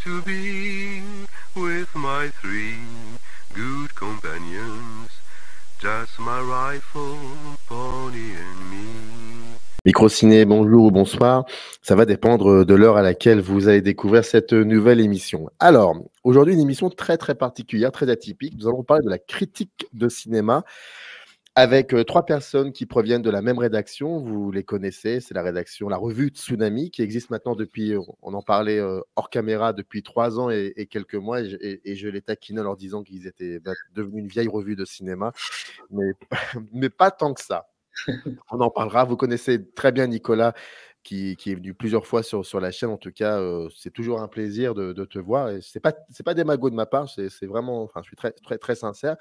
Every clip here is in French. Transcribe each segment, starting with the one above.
to be with my three good companions, just my rifle, pony and me. Microciné, bonjour ou bonsoir. Ça va dépendre de l'heure à laquelle vous allez découvrir cette nouvelle émission. Alors, aujourd'hui, une émission très très particulière, très atypique. Nous allons parler de la critique de cinéma avec trois personnes qui proviennent de la même rédaction. Vous les connaissez, c'est la rédaction, la revue Tsunami, qui existe maintenant depuis, on en parlait hors caméra, depuis 3 ans et quelques mois. Et je les taquinais en leur disant qu'ils étaient devenus une vieille revue de cinéma, mais pas tant que ça. On en parlera. Vous connaissez très bien Nicolas, qui est venu plusieurs fois sur la chaîne. En tout cas, c'est toujours un plaisir de te voir. Et c'est pas des magots de ma part, c'est vraiment, enfin, je suis très, très, très sincère.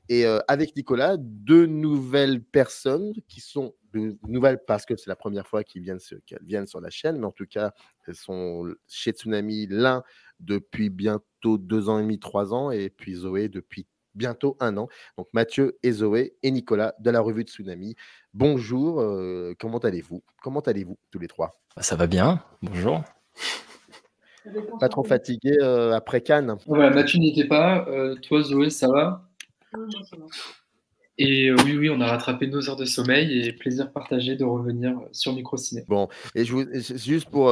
Et avec Nicolas, deux nouvelles personnes qui sont nouvelles parce que c'est la première fois qu'elles viennent sur la chaîne, mais en tout cas, elles sont chez Tsunami, l'un depuis bientôt 2 ans et demi, 3 ans, et puis Zoé depuis bientôt 1 an. Donc Mathieu et Zoé et Nicolas de la revue Tsunami. Bonjour, comment allez-vous? Comment allez-vous tous les trois? Ça va bien, bonjour. Pas trop fatigué après Cannes? Voilà, Mathieu n'y était pas. Toi, Zoé, ça va? Oui, moi, ça va. Et oui, on a rattrapé nos heures de sommeil et plaisir partagé de revenir sur Microciné. Bon, et juste pour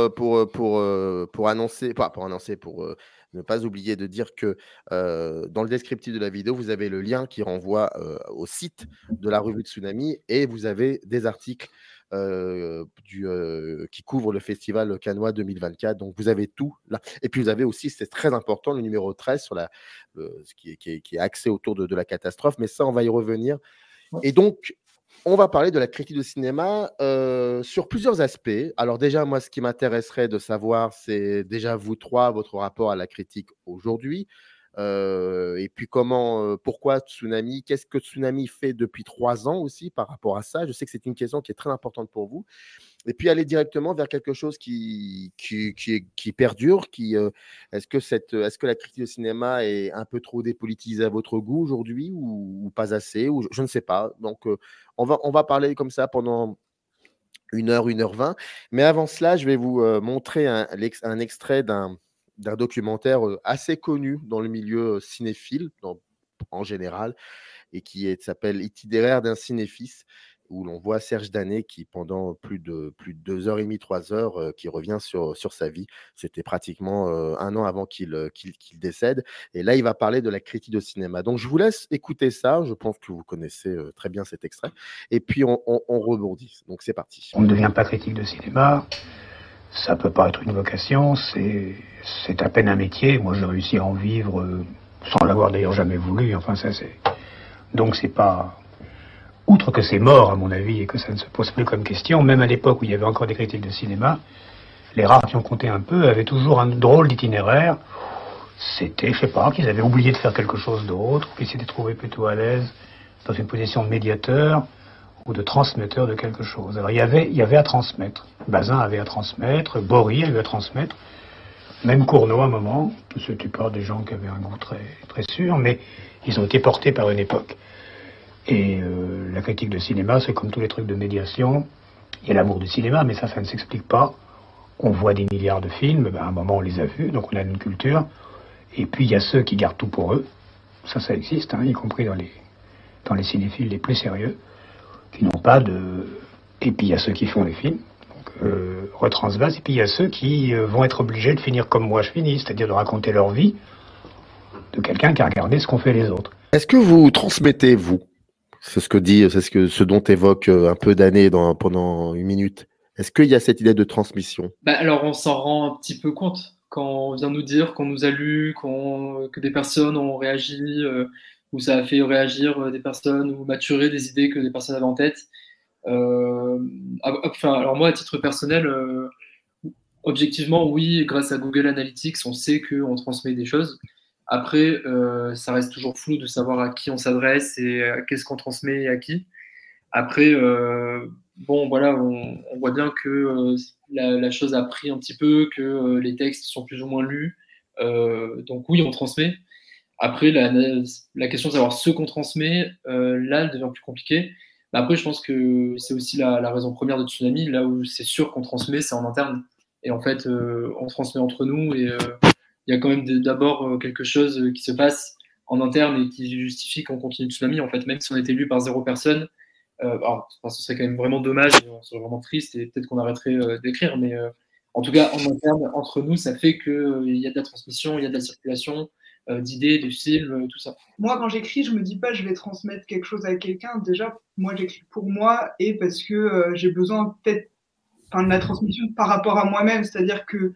annoncer, pour ne pas oublier de dire que dans le descriptif de la vidéo, vous avez le lien qui renvoie au site de la revue Tsunami et vous avez des articles qui couvrent le festival cannois 2024. Donc, vous avez tout là. Et puis, vous avez aussi, c'est très important, le numéro 13 sur ce qui est axé autour de la catastrophe. Mais ça, on va y revenir. Ouais. Et donc, on va parler de la critique de cinéma sur plusieurs aspects. Alors déjà, moi, ce qui m'intéresserait de savoir, c'est déjà vous trois, votre rapport à la critique aujourd'hui. Et puis pourquoi Tsunami? Qu'est-ce que Tsunami fait depuis 3 ans aussi par rapport à ça? Je sais que c'est une question qui est très importante pour vous. Et puis aller directement vers quelque chose qui perdure. Est-ce que la critique de cinéma est un peu trop dépolitisée à votre goût aujourd'hui ou pas assez, ou je ne sais pas. Donc on va parler comme ça pendant 1h20. Mais avant cela, je vais vous montrer un extrait d'un documentaire assez connu dans le milieu cinéphile en général, et qui s'appelle Itinéraire d'un cinéphile, où l'on voit Serge Danet qui, pendant plus de 2h30, 3 heures, qui revient sur sa vie. C'était pratiquement 1 an avant qu'il décède. Et là, il va parler de la critique de cinéma. Donc, je vous laisse écouter ça. Je pense que vous connaissez très bien cet extrait. Et puis, on rebondit. Donc, c'est parti. On ne devient pas critique de cinéma. Ça peut pas être une vocation. C'est à peine un métier. Moi, j'ai réussi à en vivre sans l'avoir d'ailleurs jamais voulu. Enfin, ça, c'est... Donc, c'est pas... Outre que c'est mort, à mon avis, et que ça ne se pose plus comme question, même à l'époque où il y avait encore des critiques de cinéma, les rares qui ont compté un peu avaient toujours un drôle d'itinéraire. C'était, je sais pas, qu'ils avaient oublié de faire quelque chose d'autre, qu'ils s'étaient trouvés plutôt à l'aise dans une position de médiateur ou de transmetteur de quelque chose. Alors, il y avait à transmettre. Bazin avait à transmettre, Bory avait à transmettre, même Cournot à un moment. C'était pas des gens qui avaient un goût très, très sûr, mais ils ont été portés par une époque. Et la critique de cinéma, c'est comme tous les trucs de médiation. Il y a l'amour du cinéma, mais ça ne s'explique pas. On voit des milliards de films, à un moment on les a vus, donc on a une culture. Et puis il y a ceux qui gardent tout pour eux. Ça existe, y compris dans les cinéphiles les plus sérieux, qui n'ont pas de... Et puis il y a ceux qui font les films, donc retransvasent. Et puis il y a ceux qui vont être obligés de finir comme moi je finis, c'est-à-dire de raconter leur vie de quelqu'un qui a regardé ce qu'ont fait les autres. Est-ce que vous transmettez, vous? C'est ce dont évoque un peu Danet pendant 1 minute. Est-ce qu'il y a cette idée de transmission? Alors, on s'en rend un petit peu compte quand on vient nous dire qu'on nous a lu, que des personnes ont réagi, ou ça a fait réagir des personnes, ou maturer des idées que des personnes avaient en tête. Alors moi, à titre personnel, objectivement, oui, grâce à Google Analytics, on sait qu'on transmet des choses. Après, ça reste toujours flou de savoir à qui on s'adresse et qu'est-ce qu'on transmet et à qui. Après, bon, voilà, on voit bien que la chose a pris un petit peu, que les textes sont plus ou moins lus. Donc oui, on transmet. Après, la question de savoir ce qu'on transmet, là, elle devient plus compliquée. Mais après, je pense que c'est aussi la raison première de Tsunami. Là où c'est sûr qu'on transmet, c'est en interne. Et en fait, on transmet entre nous et il il y a quand même d'abord quelque chose qui se passe en interne et qui justifie qu'on continue Tsunami, en fait, même si on était lu par 0 personne. Alors, ce serait quand même vraiment dommage, on serait vraiment triste et peut-être qu'on arrêterait d'écrire, mais en tout cas, en interne, entre nous, ça fait qu'il y a de la transmission, il y a de la circulation d'idées, de films, tout ça. Moi, quand j'écris, je me dis pas je vais transmettre quelque chose à quelqu'un. Déjà, moi, j'écris pour moi et parce que j'ai besoin peut-être de la transmission par rapport à moi-même. C'est-à-dire que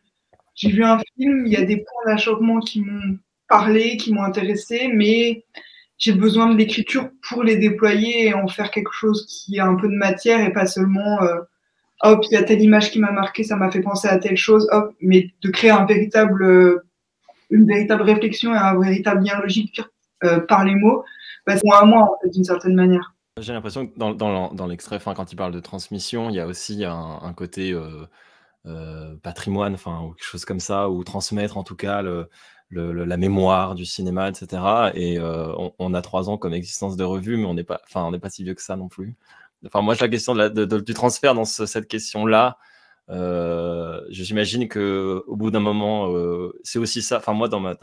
j'ai vu un film, il y a des points d'achoppement qui m'ont parlé, qui m'ont intéressé, mais j'ai besoin de l'écriture pour les déployer et en faire quelque chose qui a un peu de matière et pas seulement hop, il y a telle image qui m'a marqué, ça m'a fait penser à telle chose, hop, mais de créer une véritable réflexion et un véritable lien logique par les mots, bah, c'est à moi, en fait, d'une certaine manière. J'ai l'impression que dans l'extrait, quand il parle de transmission, il y a aussi un côté patrimoine, ou quelque chose comme ça, ou transmettre en tout cas la mémoire du cinéma, etc. Et on a 3 ans comme existence de revue, mais on n'est pas si vieux que ça non plus. Moi, la question du transfert dans cette question-là, j'imagine qu'au bout d'un moment, c'est aussi ça. Moi, dans ma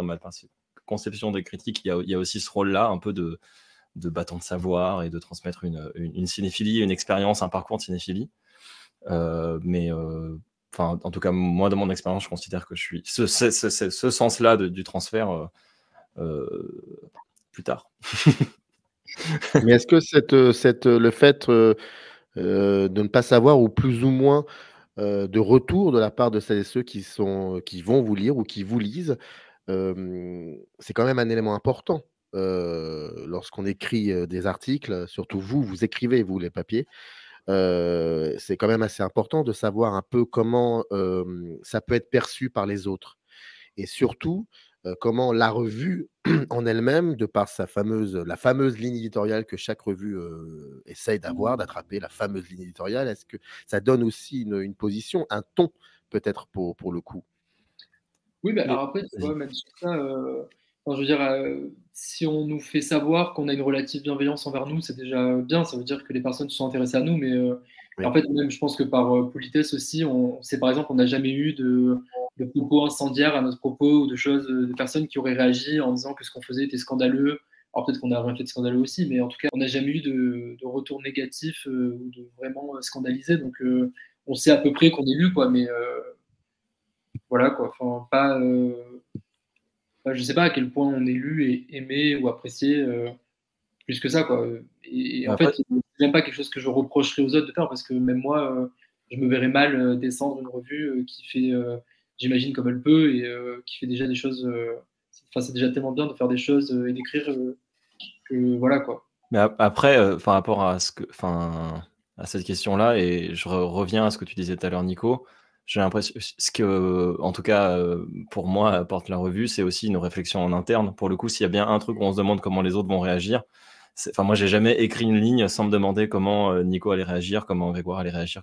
conception des critiques, il y a aussi ce rôle-là, un peu de bâton de savoir et de transmettre une cinéphilie, une expérience, un parcours de cinéphilie. En tout cas, moi, dans mon expérience, je considère que je suis ce sens-là du transfert plus tard. Mais est-ce que le fait de ne pas savoir, ou plus ou moins de retour de la part de celles et ceux qui vont vous lire ou qui vous lisent, c'est quand même un élément important lorsqu'on écrit des articles, surtout vous écrivez, vous, les papiers. C'est quand même assez important de savoir un peu comment ça peut être perçu par les autres. Et surtout, comment la revue en elle-même, de par la fameuse ligne éditoriale que chaque revue essaye d'attraper, la fameuse ligne éditoriale, est-ce que ça donne aussi une position, un ton, peut-être, pour le coup? Oui, alors après, tu vois, même sur ça, je veux dire, si on nous fait savoir qu'on a une relative bienveillance envers nous, c'est déjà bien. Ça veut dire que les personnes se sont intéressées à nous. Mais Oui. en fait, même, je pense que par politesse aussi, c'est par exemple, on n'a jamais eu de propos incendiaires à notre propos ou de personnes qui auraient réagi en disant que ce qu'on faisait était scandaleux. Alors peut-être qu'on a rien fait de scandaleux aussi, mais en tout cas, on n'a jamais eu de retour négatif ou de vraiment scandalisé. Donc, on sait à peu près qu'on est lu, quoi. Mais voilà, quoi. Je sais pas à quel point on est lu et aimé ou apprécié plus que ça, quoi. Et en fait, c'est même pas quelque chose que je reprocherais aux autres de faire, parce que même moi, je me verrais mal descendre une revue qui fait, j'imagine, comme elle peut, et qui fait déjà des choses. C'est déjà tellement bien de faire des choses et d'écrire que voilà, quoi. Mais après, par rapport à cette question-là, et je reviens à ce que tu disais tout à l'heure, Nico, j'ai l'impression ce que, en tout cas, pour moi, apporte la revue, c'est aussi une réflexion en interne. Pour le coup, s'il y a bien un truc où on se demande comment les autres vont réagir, moi, j'ai jamais écrit une ligne sans me demander comment Nico allait réagir, comment Grégoire allait réagir,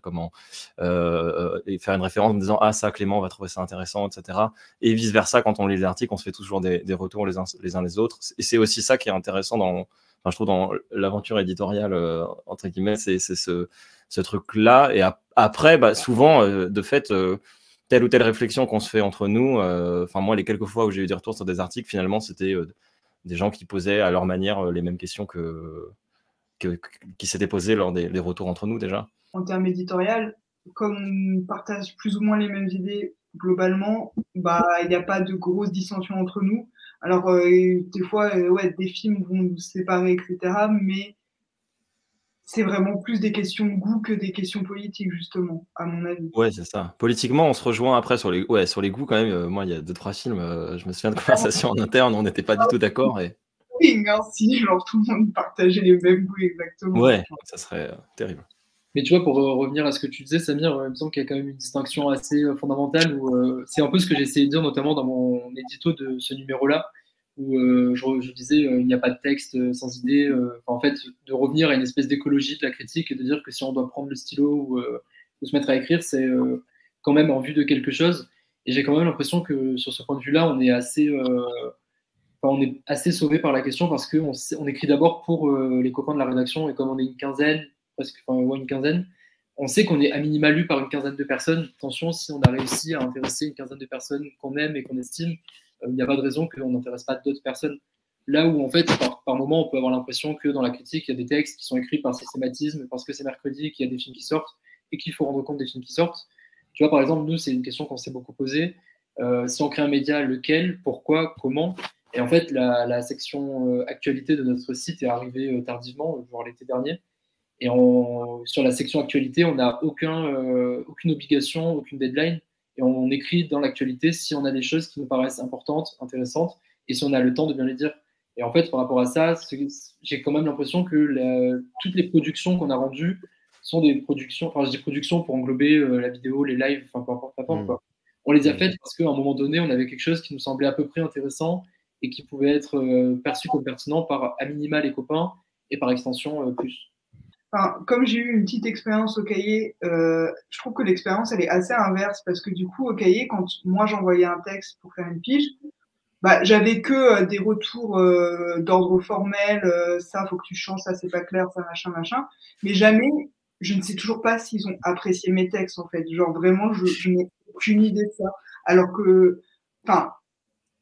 et faire une référence en me disant « Ah, ça, Clément va trouver ça intéressant, etc. » Et vice-versa, quand on lit les articles, on se fait toujours des retours les uns les autres. Et c'est aussi ça qui est intéressant je trouve, dans l'aventure éditoriale, entre guillemets, c'est ce truc-là. Et après, souvent, de fait, telle ou telle réflexion qu'on se fait entre nous, moi, les quelques fois où j'ai eu des retours sur des articles, finalement, c'était des gens qui posaient à leur manière les mêmes questions qui s'étaient posées lors des retours entre nous, déjà. En termes éditorial, comme on partage plus ou moins les mêmes idées globalement, il n'y a pas de grosses dissensions entre nous. Alors, des fois, des films vont nous séparer, etc. Mais c'est vraiment plus des questions de goût que des questions politiques, justement, à mon avis. Ouais, c'est ça. Politiquement, on se rejoint après sur les goûts, quand même. Moi, il y a 2-3 films, je me souviens de conversations en interne, on n'était pas du tout d'accord. Si, genre tout le monde partageait les mêmes goûts exactement. Ouais, ça serait terrible. Mais tu vois, pour revenir à ce que tu disais, Samir, il me semble qu'il y a quand même une distinction assez fondamentale, où c'est un peu ce que j'ai essayé de dire, notamment dans mon édito de ce numéro-là, où je disais il n'y a pas de texte sans idée. En fait, de revenir à une espèce d'écologie de la critique et de dire que si on doit prendre le stylo ou se mettre à écrire, c'est quand même en vue de quelque chose. Et j'ai quand même l'impression que sur ce point de vue-là, on est assez sauvé par la question, parce qu'on écrit d'abord pour les copains de la rédaction, et comme on est une quinzaine, une quinzaine, on sait qu'on est à minima lu par une quinzaine de personnes. Attention, si on a réussi à intéresser une quinzaine de personnes qu'on aime et qu'on estime, il n'y a pas de raison qu'on n'intéresse pas d'autres personnes. Là où, en fait, par moment, on peut avoir l'impression que dans la critique, il y a des textes qui sont écrits par systématisme, parce que c'est mercredi, qu'il y a des films qui sortent, et qu'il faut rendre compte des films qui sortent. Tu vois, par exemple, nous, c'est une question qu'on s'est beaucoup posée. Si on crée un média, lequel, pourquoi, comment? Et en fait, la section actualité de notre site est arrivée tardivement, voire l'été dernier. Et sur la section actualité, on n'a aucune obligation, aucune deadline. Et on écrit dans l'actualité si on a des choses qui nous paraissent importantes, intéressantes, et si on a le temps de bien les dire. Et en fait, par rapport à ça, j'ai quand même l'impression que toutes les productions qu'on a rendues sont des productions, enfin je dis productions pour englober la vidéo, les lives, enfin peu importe la forme, quoi. On les a faites parce qu'à un moment donné, on avait quelque chose qui nous semblait à peu près intéressant et qui pouvait être perçu comme pertinent par à minima les copains et par extension plus. Enfin, comme j'ai eu une petite expérience au cahier, je trouve que l'expérience elle est assez inverse parce que du coup au cahier, quand moi j'envoyais un texte pour faire une pige, bah, j'avais que des retours d'ordre formel, ça faut que tu changes, ça c'est pas clair, ça machin, mais jamais, je ne sais toujours pas s'ils ont apprécié mes textes en fait. Genre vraiment, je n'ai aucune idée de ça. Alors que, enfin,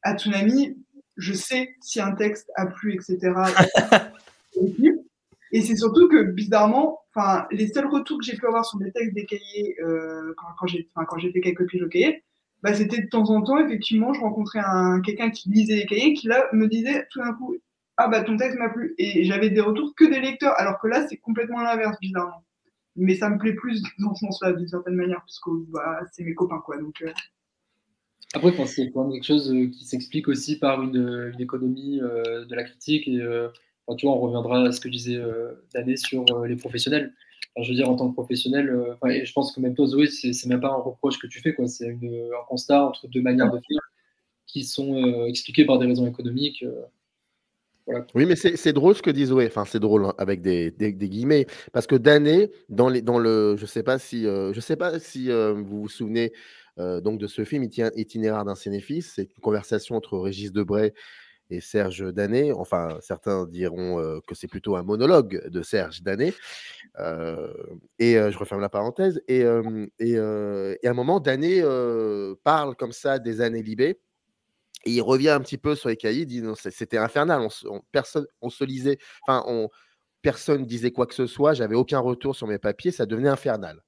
à Toonami, je sais si un texte a plu, etc. Et c'est surtout que, bizarrement, les seuls retours que j'ai pu avoir sur des textes des cahiers, quand j'ai fait quelques piges au cahier, bah, c'était de temps en temps, effectivement, je rencontrais quelqu'un qui lisait les cahiers, qui là me disait tout d'un coup, ah bah ton texte m'a plu. Et j'avais des retours que des lecteurs, alors que là, c'est complètement l'inverse, bizarrement. Mais ça me plaît plus dans ce sens-là, d'une certaine manière, parce que bah, c'est mes copains, quoi. Donc, Après, c'est quand même quelque chose qui s'explique aussi par une économie de la critique. Et tu vois, on reviendra à ce que disait Dané sur les professionnels. Enfin, je veux dire, en tant que professionnel, et je pense que même toi, Zoé, c'est même pas un reproche que tu fais, quoi. C'est un constat entre deux manières de faire qui sont expliquées par des raisons économiques. Voilà. Oui, mais c'est drôle ce que dit Zoé. Enfin, c'est drôle hein, avec des guillemets. Parce que Dané, je sais pas si vous vous souvenez donc de ce film Itinéraire d'un cinéphile. C'est une conversation entre Régis Debray et Serge Dané. Enfin, certains diront que c'est plutôt un monologue de Serge Dané. Je referme la parenthèse. Et à un moment, Dané parle comme ça des années Libé. Et il revient un petit peu sur les cahiers, il dit non, c'était infernal, personne disait quoi que ce soit, j'avais aucun retour sur mes papiers, ça devenait infernal.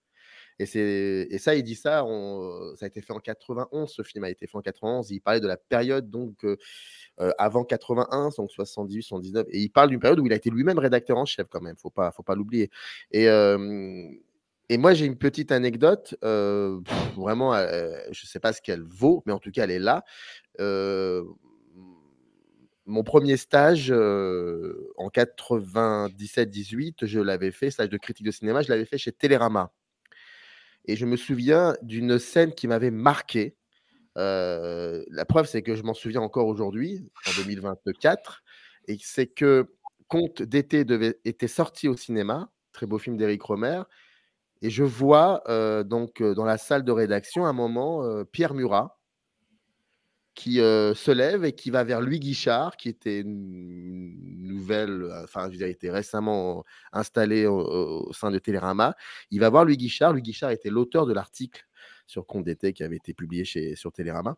Et ça, il dit ça, ça a été fait en 91, ce film a été fait en 91, il parlait de la période donc avant 81, donc 78, 79, et il parle d'une période où il a été lui-même rédacteur en chef quand même, faut pas l'oublier. Et moi, j'ai une petite anecdote, vraiment, je ne sais pas ce qu'elle vaut, mais en tout cas, elle est là. Mon premier stage en 97-18, je l'avais fait, stage de critique de cinéma, je l'avais fait chez Télérama. Et je me souviens d'une scène qui m'avait marqué. La preuve, c'est que je m'en souviens encore aujourd'hui, en 2024. Et c'est que Conte d'été était sorti au cinéma, très beau film d'Éric Rohmer. Et je vois donc dans la salle de rédaction, à un moment, Pierre Murat, qui se lève et qui va vers Louis Guichard, qui était une nouvelle, enfin, je veux dire, il était récemment installé au sein de Télérama. Il va voir Louis Guichard. Louis Guichard était l'auteur de l'article sur Conte d'été qui avait été publié sur Télérama.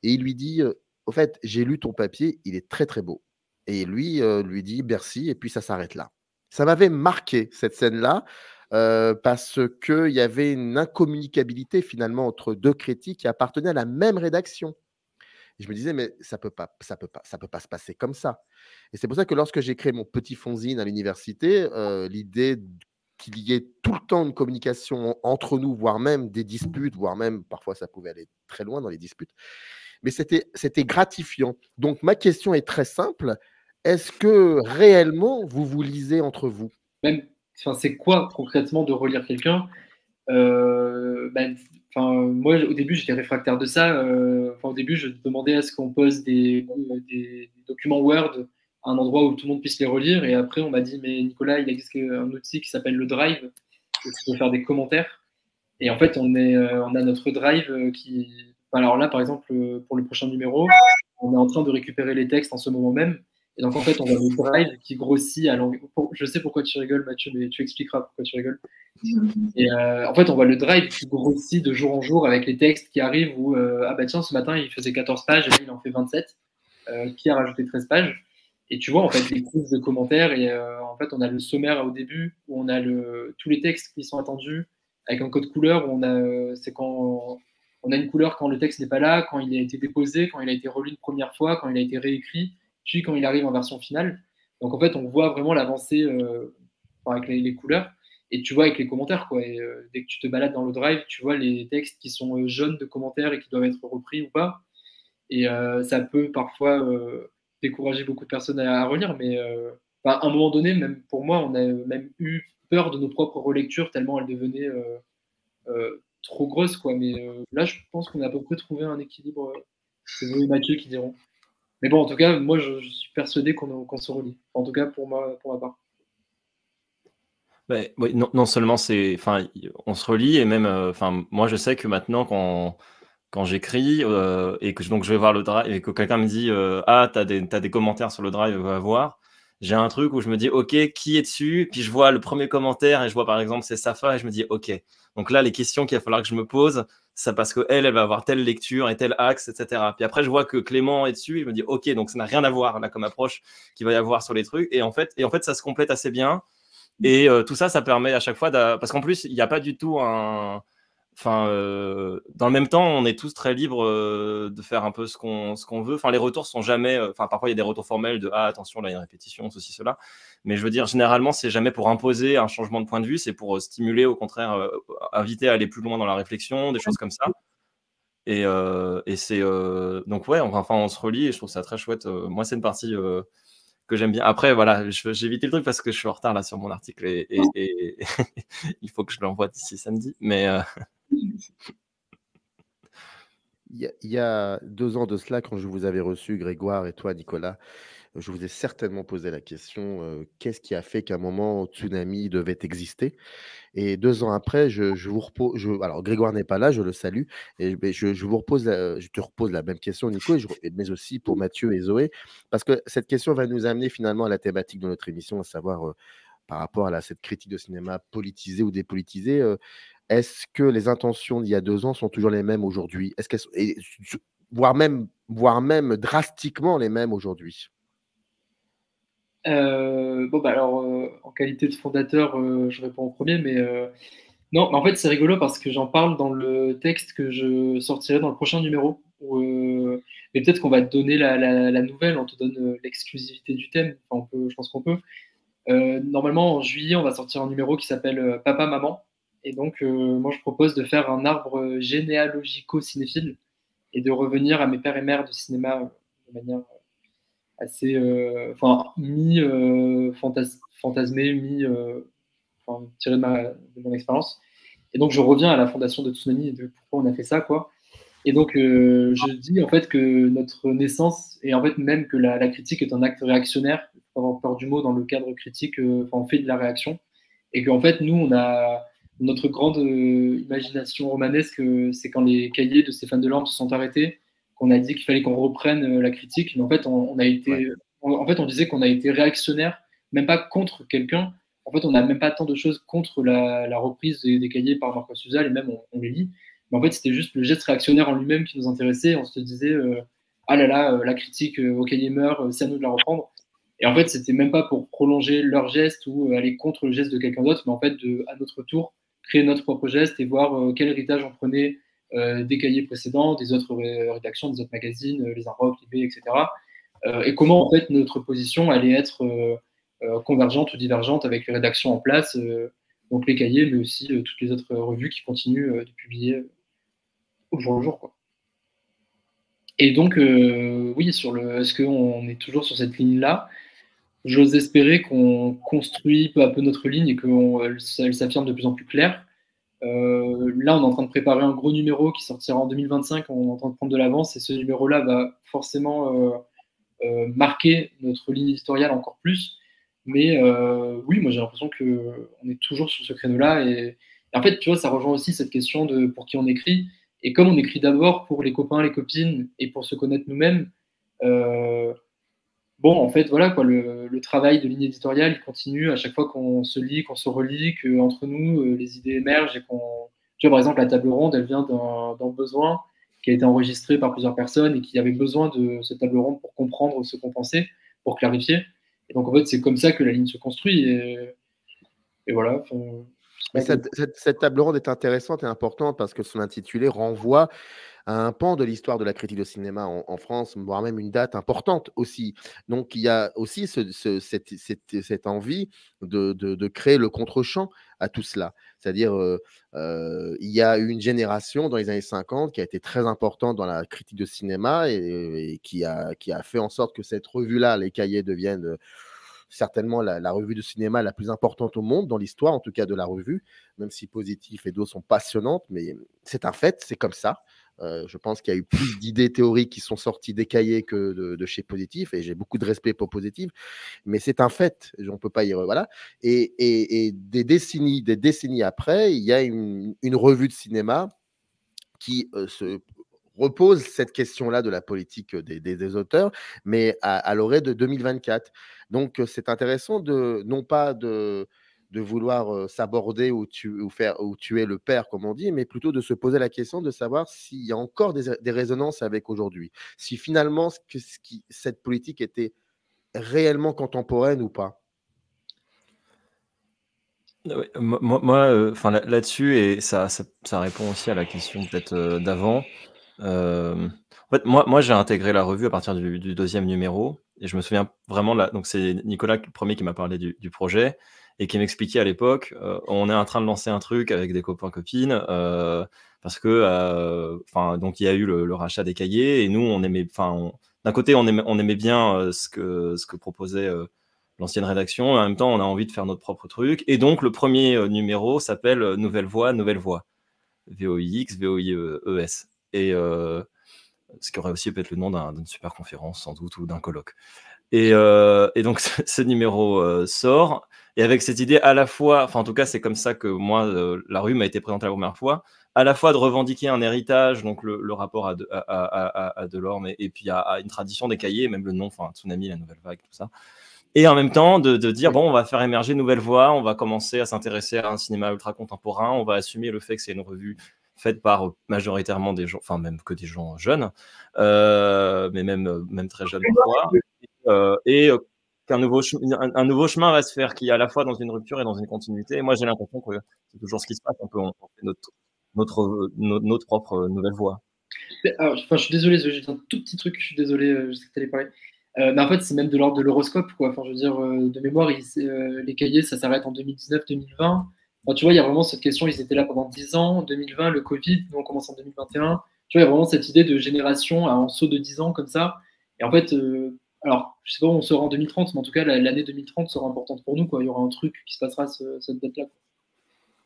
Et il lui dit, au fait, j'ai lu ton papier, il est très, très beau. Et lui dit merci, et puis ça s'arrête là. Ça m'avait marqué, cette scène-là, parce qu'il y avait une incommunicabilité finalement entre deux critiques qui appartenaient à la même rédaction. Et je me disais, mais ça peut pas se passer comme ça. Et c'est pour ça que lorsque j'ai créé mon petit fanzine à l'université, l'idée qu'il y ait tout le temps une communication entre nous, voire même des disputes, voire même parfois ça pouvait aller très loin dans les disputes, mais c'était gratifiant. Donc ma question est très simple. Est-ce que réellement vous vous lisez entre vous? Même, c'est quoi concrètement de relire quelqu'un? Moi, au début, j'étais réfractaire de ça. Au début, je demandais à ce qu'on pose des documents Word à un endroit où tout le monde puisse les relire. Et après, on m'a dit, mais Nicolas, il existe un outil qui s'appelle le Drive, où tu peux faire des commentaires. Et en fait, on a notre Drive qui... Alors là, par exemple, pour le prochain numéro, on est en train de récupérer les textes en ce moment même. Et donc, en fait, on a le drive qui grossit à longueur. Je sais pourquoi tu rigoles, Mathieu, mais tu expliqueras pourquoi tu rigoles. Et en fait, on voit le drive qui grossit de jour en jour avec les textes qui arrivent où, ah bah tiens, ce matin, il faisait 14 pages et là, il en fait 27. Qui a rajouté 13 pages. Et tu vois, en fait, les couches de commentaires. Et en fait, on a le sommaire au début où on a tous les textes qui sont attendus avec un code couleur où c'est quand on a une couleur quand le texte n'est pas là, quand il a été déposé, quand il a été relu une première fois, quand il a été réécrit, puis quand il arrive en version finale. Donc en fait, on voit vraiment l'avancée avec les couleurs. Et tu vois avec les commentaires, quoi. Et dès que tu te balades dans le drive, tu vois les textes qui sont jaunes de commentaires et qui doivent être repris ou pas. Et ça peut parfois décourager beaucoup de personnes à relire, mais à un moment donné, même pour moi, on a même eu peur de nos propres relectures tellement elles devenaient trop grosses, quoi. Mais là, je pense qu'on a à peu près trouvé un équilibre. C'est vous et Mathieu qui diront. Mais bon, en tout cas, moi, je suis persuadé qu'on se relie. En tout cas, pour ma part. Ouais, oui, non seulement on se relie, et même, moi, je sais que maintenant, quand j'écris et que donc je vais voir le drive et que quelqu'un me dit ah, t'as des commentaires sur le drive, va voir, j'ai un truc où je me dis ok, qui est dessus, puis je vois le premier commentaire et je vois par exemple c'est Safa et je me dis ok, donc là les questions qu'il va falloir que je me pose, c'est parce que elle va avoir telle lecture et tel axe, etc. Puis après je vois que Clément est dessus et je me dis ok, donc ça n'a rien à voir là comme approche qu'il va y avoir sur les trucs, et en fait ça se complète assez bien. Et tout ça permet à chaque fois parce qu'en plus il n'y a pas du tout dans le même temps, on est tous très libres de faire un peu ce qu'on veut. Enfin, les retours sont jamais. Parfois, il y a des retours formels de attention, là, il y a une répétition, ceci, cela. Mais je veux dire, généralement, c'est jamais pour imposer un changement de point de vue, c'est pour stimuler, au contraire, inviter à aller plus loin dans la réflexion, des choses comme ça. Et c'est. Donc, ouais, on se relie et je trouve ça très chouette. Moi, c'est une partie que j'aime bien. Après, voilà, j'ai évité le truc parce que je suis en retard là sur mon article et il faut que je l'envoie d'ici samedi. Mais. Il y a 2 ans de cela, quand je vous avais reçu, Grégoire et toi, Nicolas, je vous ai certainement posé la question, qu'est-ce qui a fait qu'à un moment, Tsunami devait exister? Et 2 ans après, je vous repose, alors Grégoire n'est pas là, je le salue, mais je vous repose je te repose la même question, Nico, mais aussi pour Mathieu et Zoé, parce que cette question va nous amener finalement à la thématique de notre émission, à savoir, par rapport à cette critique de cinéma politisée ou dépolitisée, est-ce que les intentions d'il y a 2 ans sont toujours les mêmes aujourd'hui? Est-ce qu'elles sont, voire même drastiquement les mêmes aujourd'hui? Alors, en qualité de fondateur, je réponds en premier, mais non, mais en fait, c'est rigolo parce que j'en parle dans le texte que je sortirai dans le prochain numéro. Mais peut-être qu'on va te donner la nouvelle, on te donne l'exclusivité du thème. Enfin, je pense qu'on peut. Normalement, en juillet, on va sortir un numéro qui s'appelle Papa, Maman. Et donc, moi, je propose de faire un arbre généalogico-cinéphile et de revenir à mes pères et mères de cinéma de manière assez fantasmé, tiré de mon expérience. Et donc je reviens à la fondation de Tsunami et de pourquoi on a fait ça, quoi. Et donc je dis en fait que notre naissance, et en fait même que la critique est un acte réactionnaire, il faut avoir peur du mot dans le cadre critique, on fait de la réaction, et qu'en fait nous on a notre grande imagination romanesque, c'est quand les cahiers de Stéphane Delorme se sont arrêtés, qu'on a dit qu'il fallait qu'on reprenne la critique, mais en fait on a été, en fait on disait qu'on a été réactionnaire, même pas contre quelqu'un. En fait, on n'a même pas tant de choses contre la reprise des cahiers par Marc Suzal, et même on les lit. Mais en fait, c'était juste le geste réactionnaire en lui-même qui nous intéressait. On se disait, ah là là, la critique au cahier meurt, c'est à nous de la reprendre. Et en fait, c'était même pas pour prolonger leur geste ou aller contre le geste de quelqu'un d'autre, mais en fait, à notre tour, créer notre propre geste et voir quel héritage on prenait des cahiers précédents, des autres rédactions, des autres magazines, les Inrocks, l'IB, etc. Et comment, en fait, notre position allait être convergente ou divergente avec les rédactions en place, donc les cahiers, mais aussi toutes les autres revues qui continuent de publier au jour le jour, quoi. Et donc, oui, est-ce qu'on est toujours sur cette ligne-là? J'ose espérer qu'on construit peu à peu notre ligne et qu'elle s'affirme de plus en plus claire. Là, on est en train de préparer un gros numéro qui sortira en 2025, on est en train de prendre de l'avance, et ce numéro-là va forcément marquer notre ligne éditoriale encore plus. Mais oui, moi j'ai l'impression qu'on est toujours sur ce créneau-là. Et en fait, tu vois, ça rejoint aussi cette question de pour qui on écrit. Et comme on écrit d'abord pour les copains, les copines et pour se connaître nous-mêmes, bon, en fait, voilà, quoi, le travail de ligne éditoriale, il continue à chaque fois qu'on se lit, qu'on se relit, qu'entre nous, les idées émergent et qu'on. Tu vois, par exemple, la table ronde, elle vient d'un besoin qui a été enregistré par plusieurs personnes et qui avait besoin de cette table ronde pour comprendre ce qu'on pensait, pour clarifier. Et donc, en fait, c'est comme ça que la ligne se construit. Et voilà. Mais cette table ronde est intéressante et importante parce que son intitulé renvoie à un pan de l'histoire de la critique de cinéma en France, voire même une date importante aussi. Donc, il y a aussi cette envie de créer le contre-champ à tout cela. C'est-à-dire, il y a eu une génération dans les années 50 qui a été très importante dans la critique de cinéma et qui a fait en sorte que cette revue-là, Les Cahiers, devienne certainement la revue de cinéma la plus importante au monde, dans l'histoire en tout cas de la revue, même si Positif et d'autres sont passionnantes, mais c'est un fait, c'est comme ça. Je pense qu'il y a eu plus d'idées théoriques qui sont sorties des cahiers que de chez Positif, et j'ai beaucoup de respect pour Positif, mais c'est un fait, on ne peut pas y... Voilà. Et des décennies après, il y a une revue de cinéma qui se repose cette question-là de la politique des auteurs, mais à l'orée de 2024. Donc, c'est intéressant non pas de vouloir s'aborder ou tuer le père, comme on dit, mais plutôt de se poser la question de savoir s'il y a encore des résonances avec aujourd'hui. Si finalement, cette politique était réellement contemporaine ou pas. Ouais, moi, là-dessus, et ça répond aussi à la question peut-être d'avant. En fait, moi, j'ai intégré la revue à partir du deuxième numéro, et je me souviens vraiment là. Donc, c'est Nicolas le premier qui m'a parlé du projet et qui m'expliquait à l'époque, on est en train de lancer un truc avec des copains-copines, parce que, donc il y a eu le rachat des cahiers, et nous, on aimait, d'un côté, on aimait bien ce que proposait l'ancienne rédaction, et en même temps, on a envie de faire notre propre truc. Et donc, le premier numéro s'appelle Nouvelle Voix, VOIX, VOIES. Et ce qui aurait aussi pu être le nom d'une super conférence, sans doute, ou d'un colloque. Et donc, ce numéro sort, et avec cette idée à la fois, en tout cas, c'est comme ça que moi, la rue m'a été présentée la première fois, à la fois de revendiquer un héritage, donc le rapport à Delorme, et puis à une tradition des cahiers, même le nom, Tsunami, la nouvelle vague, tout ça. Et en même temps, de dire, bon, on va faire émerger de nouvelles voix, on va commencer à s'intéresser à un cinéma ultra contemporain, on va assumer le fait que c'est une revue faite par majoritairement des gens, même que des gens jeunes, mais même très jeunes parfois, et qu'un nouveau chemin va se faire, qui est à la fois dans une rupture et dans une continuité. Et moi, j'ai l'impression que c'est toujours ce qui se passe, un peu, on fait notre propre nouvelle voie. Alors, je suis désolé, j'ai dit un tout petit truc, je suis désolé, je sais que tu allais parler. Mais en fait, c'est même de l'ordre de l'horoscope, quoi. Je veux dire, de mémoire, les cahiers, ça s'arrête en 2019-2020. Tu vois, il y a vraiment cette question, ils étaient là pendant 10 ans, 2020, le Covid, nous on commence en 2021. Tu vois, il y a vraiment cette idée de génération en saut de 10 ans comme ça. Et en fait, alors, je sais pas où on sera en 2030, mais en tout cas, l'année 2030 sera importante pour nous, quoi. Il y aura un truc qui se passera cette date-là.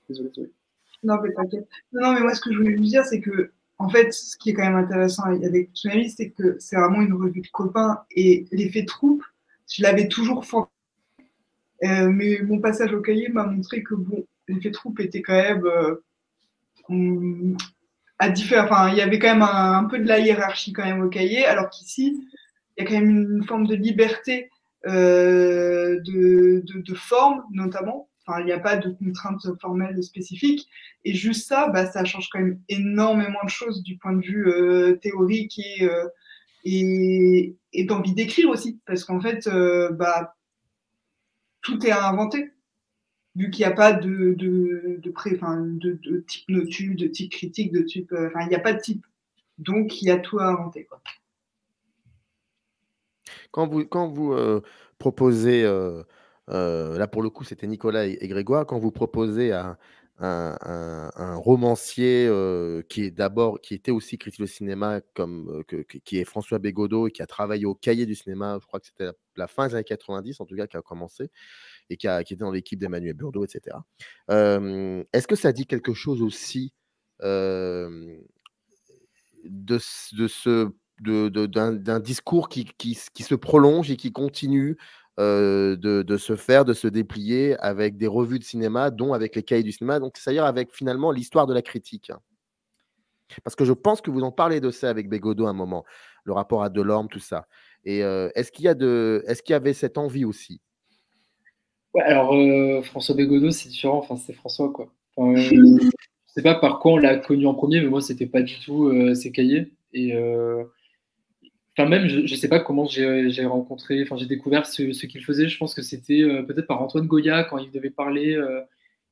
Désolé. Non, mais t'inquiète. Non, mais moi, ce que je voulais lui dire, c'est que, en fait, ce qui est quand même intéressant avec Tsunami, c'est que c'est vraiment une revue de copains, et l'effet troupe, je l'avais toujours fantasmé. Mais mon passage au cahier m'a montré que, bon, l'effet troupe était quand même à différents. Enfin, il y avait quand même un peu de la hiérarchie quand même au cahier, alors qu'ici, il y a quand même une forme de liberté de forme, notamment. Enfin, il n'y a pas de contraintes formelles spécifiques. Et juste ça, ça change quand même énormément de choses du point de vue théorique et d'envie d'écrire aussi. Parce qu'en fait, tout est à inventer. Vu qu'il n'y a pas de type notule, de type critique, de type. Il n'y a pas de type. Donc, il y a tout à inventer, quoi. Quand vous proposez, là pour le coup c'était Nicolas et Grégoire, quand vous proposez à un romancier qui était aussi critique de cinéma, qui est François Bégodeau, et qui a travaillé au Cahier du cinéma, je crois que c'était la fin des années 90 en tout cas, qui a commencé, et qui était dans l'équipe d'Emmanuel Burdeau, etc. Est-ce que ça dit quelque chose aussi d'un discours qui se prolonge et qui continue de se faire, de se déplier avec des revues de cinéma, dont avec les Cahiers du cinéma, donc c'est-à-dire avec finalement l'histoire de la critique? Parce que je pense que vous en parlez de ça avec Bégodeau à un moment, le rapport à Delorme, tout ça. Et est-ce qu'il y avait cette envie aussi? Ouais, alors François Bégodeau, c'est différent. Enfin, c'est François, quoi. Enfin, je sais pas par quoi on l'a connu en premier, mais moi, c'était pas du tout ses cahiers. Et enfin, même, je sais pas comment j'ai rencontré, enfin, j'ai découvert ce qu'il faisait. Je pense que c'était peut-être par Antoine Goya quand il devait parler.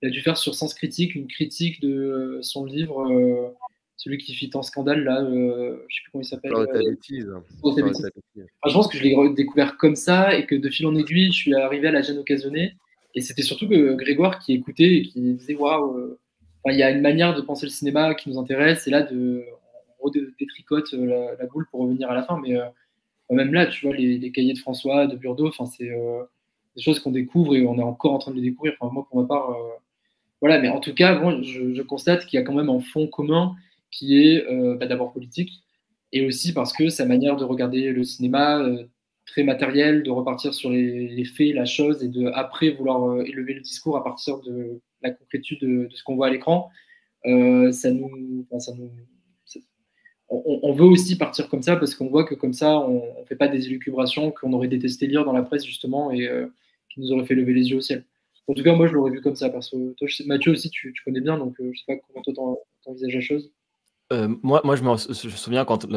Il a dû faire sur Sens Critique une critique de son livre, celui qui fit tant scandale là. Je sais plus comment il s'appelle. Histoire de ta bêtise. Histoire de ta Histoire de bêtise. ta bêtise. Enfin, je pense que je l'ai découvert comme ça et que de fil en aiguille, je suis arrivé à la gêne occasionnée. Et c'était surtout que Grégoire qui écoutait et qui disait waouh, enfin, il y a une manière de penser le cinéma qui nous intéresse. Et là, on détricote la boule pour revenir à la fin. Mais même là, tu vois, les cahiers de François, de Burdeau, enfin, c'est des choses qu'on découvre et on est encore en train de les découvrir. Enfin, moi, pour ma part, voilà. Mais en tout cas, bon, je constate qu'il y a quand même un fond commun qui est d'abord politique et aussi parce que sa manière de regarder le cinéma, très matériel, de repartir sur les faits, la chose et de après vouloir élever le discours à partir de la concrétude de ce qu'on voit à l'écran, ça nous, enfin, on veut aussi partir comme ça parce qu'on voit que comme ça, on ne fait pas des élucubrations qu'on aurait détesté lire dans la presse justement et qui nous aurait fait lever les yeux au ciel. En tout cas, moi, je l'aurais vu comme ça. Parce que toi, Mathieu aussi, tu connais bien, donc je ne sais pas comment toi t'envisages la chose. Moi, je me souviens quand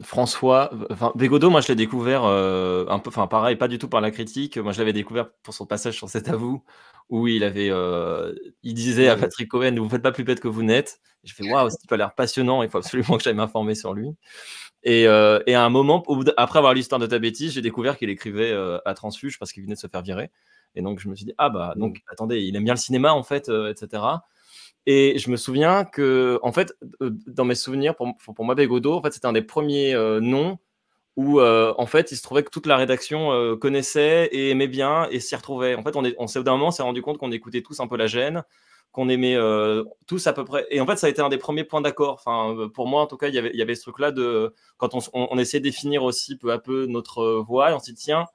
François, enfin Bégodeau, moi je l'ai découvert un peu, enfin pareil, pas du tout par la critique. Moi, je l'avais découvert pour son passage sur C'est à vous, où il disait à Patrick Cohen, vous faites pas plus bête que vous n'êtes. Je fais waouh, ce type a l'air passionnant. Il faut absolument que j'aille m'informer sur lui. Et à un moment, après avoir lu l'histoire de ta bêtise, j'ai découvert qu'il écrivait à Transfuge parce qu'il venait de se faire virer. Et donc je me suis dit ah bah donc attendez, il aime bien le cinéma en fait, etc. Et je me souviens que, en fait, dans mes souvenirs, pour moi, Bégodeau, en fait, c'était un des premiers noms où, en fait, il se trouvait que toute la rédaction connaissait et aimait bien et s'y retrouvait. En fait, on s'est d'un moment, on s'est rendu compte qu'on écoutait tous un peu la gêne, qu'on aimait tous à peu près. Et en fait, ça a été un des premiers points d'accord. Enfin, pour moi, en tout cas, il y avait ce truc-là de quand on essayait de définir aussi peu à peu notre voix, et on s'est dit tiens,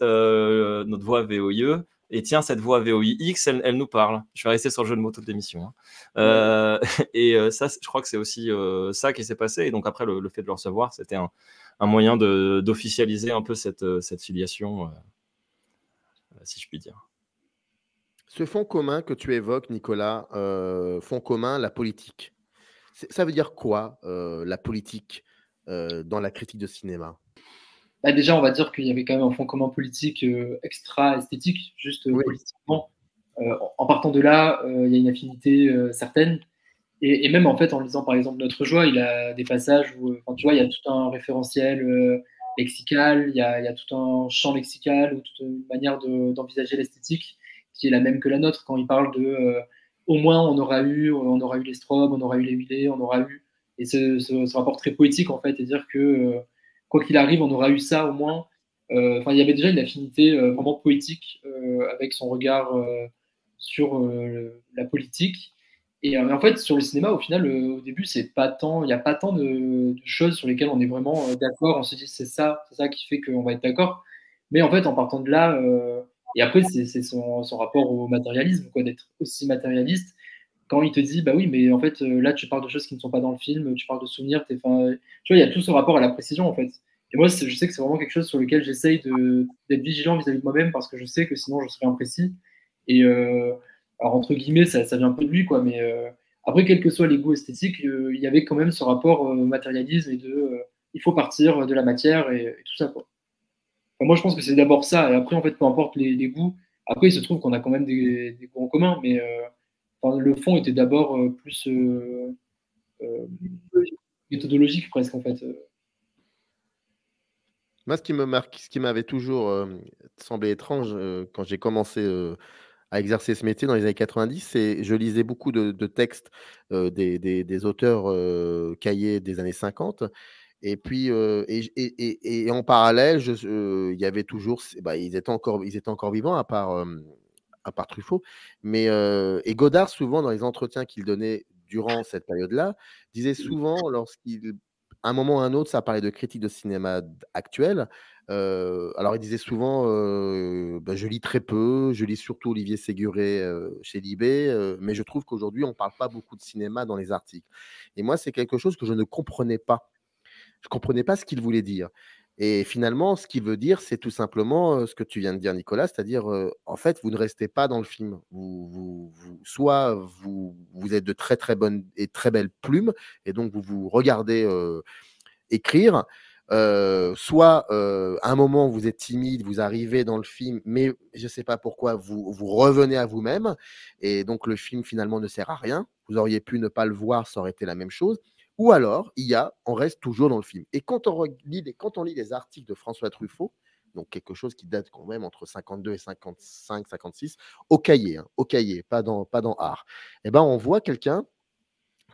notre voix VOIE. Et tiens, cette voix VOIX, elle nous parle. Je vais rester sur le jeu de mots toute l'émission. Hein. Et ça, je crois que c'est aussi ça qui s'est passé. Et donc après, le fait de le recevoir, c'était un moyen d'officialiser un peu cette filiation, si je puis dire. Ce fond commun que tu évoques, Nicolas, fond commun, la politique. Ça veut dire quoi, la politique, dans la critique de cinéma? Bah, déjà, on va dire qu'il y avait quand même un fond commun politique extra-esthétique, juste politiquement. En partant de là, il y a une affinité certaine. Et même en fait, en lisant par exemple Notre Joie, il a des passages où, tu vois, il y a tout un référentiel lexical, il y a tout un champ lexical ou toute une manière d'envisager l'esthétique qui est la même que la nôtre. Quand il parle de au moins on aura eu les Strom, on aura eu les Huillet, on aura eu. Et ce rapport très poétique en fait, et dire que quoi qu'il arrive, on aura eu ça au moins. Enfin, il y avait déjà une affinité vraiment poétique avec son regard sur la politique. Et en fait, sur le cinéma, au final, au début, il n'y a pas tant de choses sur lesquelles on est vraiment d'accord. On se dit c'est ça qui fait qu'on va être d'accord. Mais en fait, en partant de là, et après, c'est son rapport au matérialisme, quoi, d'être aussi matérialiste. Quand il te dit, bah oui, mais en fait, là, tu parles de choses qui ne sont pas dans le film, tu parles de souvenirs, tu vois, il y a tout ce rapport à la précision, en fait. Et moi, je sais que c'est vraiment quelque chose sur lequel j'essaye d'être vigilant vis-à-vis de moi-même parce que je sais que sinon, je serais imprécis. Et alors, entre guillemets, ça vient un peu de lui, quoi, mais après, quel que soit les goûts esthétiques, il y avait quand même ce rapport au matérialisme et il faut partir de la matière et tout ça, quoi. Enfin, moi, je pense que c'est d'abord ça, et après, en fait, peu importe les goûts. Après, il se trouve qu'on a quand même des goûts en commun, mais enfin, le fond était d'abord plus méthodologique, presque, en fait. Moi, ce qui m'avait toujours semblé étrange quand j'ai commencé à exercer ce métier dans les années 90, c'est je lisais beaucoup de textes des auteurs cahiers des années 50. Et puis, et en parallèle, il y avait toujours, ils étaient encore vivants à part Truffaut, mais et Godard, souvent, dans les entretiens qu'il donnait durant cette période-là, disait souvent, à un moment ou à un autre, ça parlait de critique de cinéma actuel. Alors, il disait souvent, je lis très peu, je lis surtout Olivier Séguré chez Libé, mais je trouve qu'aujourd'hui, on ne parle pas beaucoup de cinéma dans les articles. Et moi, c'est quelque chose que je ne comprenais pas. Je ne comprenais pas ce qu'il voulait dire. Et finalement, ce qu'il veut dire, c'est tout simplement ce que tu viens de dire, Nicolas, c'est-à-dire, en fait, vous ne restez pas dans le film. Soit vous êtes de très très bonnes et très belles plumes, et donc vous vous regardez écrire, soit à un moment vous êtes timide, vous arrivez dans le film, mais je ne sais pas pourquoi, vous revenez à vous-même, et donc le film finalement ne sert à rien. Vous auriez pu ne pas le voir, ça aurait été la même chose. Ou alors, on reste toujours dans le film. Et quand on lit les articles de François Truffaut, donc quelque chose qui date quand même entre 52 et 55, 56, au cahier, pas dans Art, eh ben, on voit quelqu'un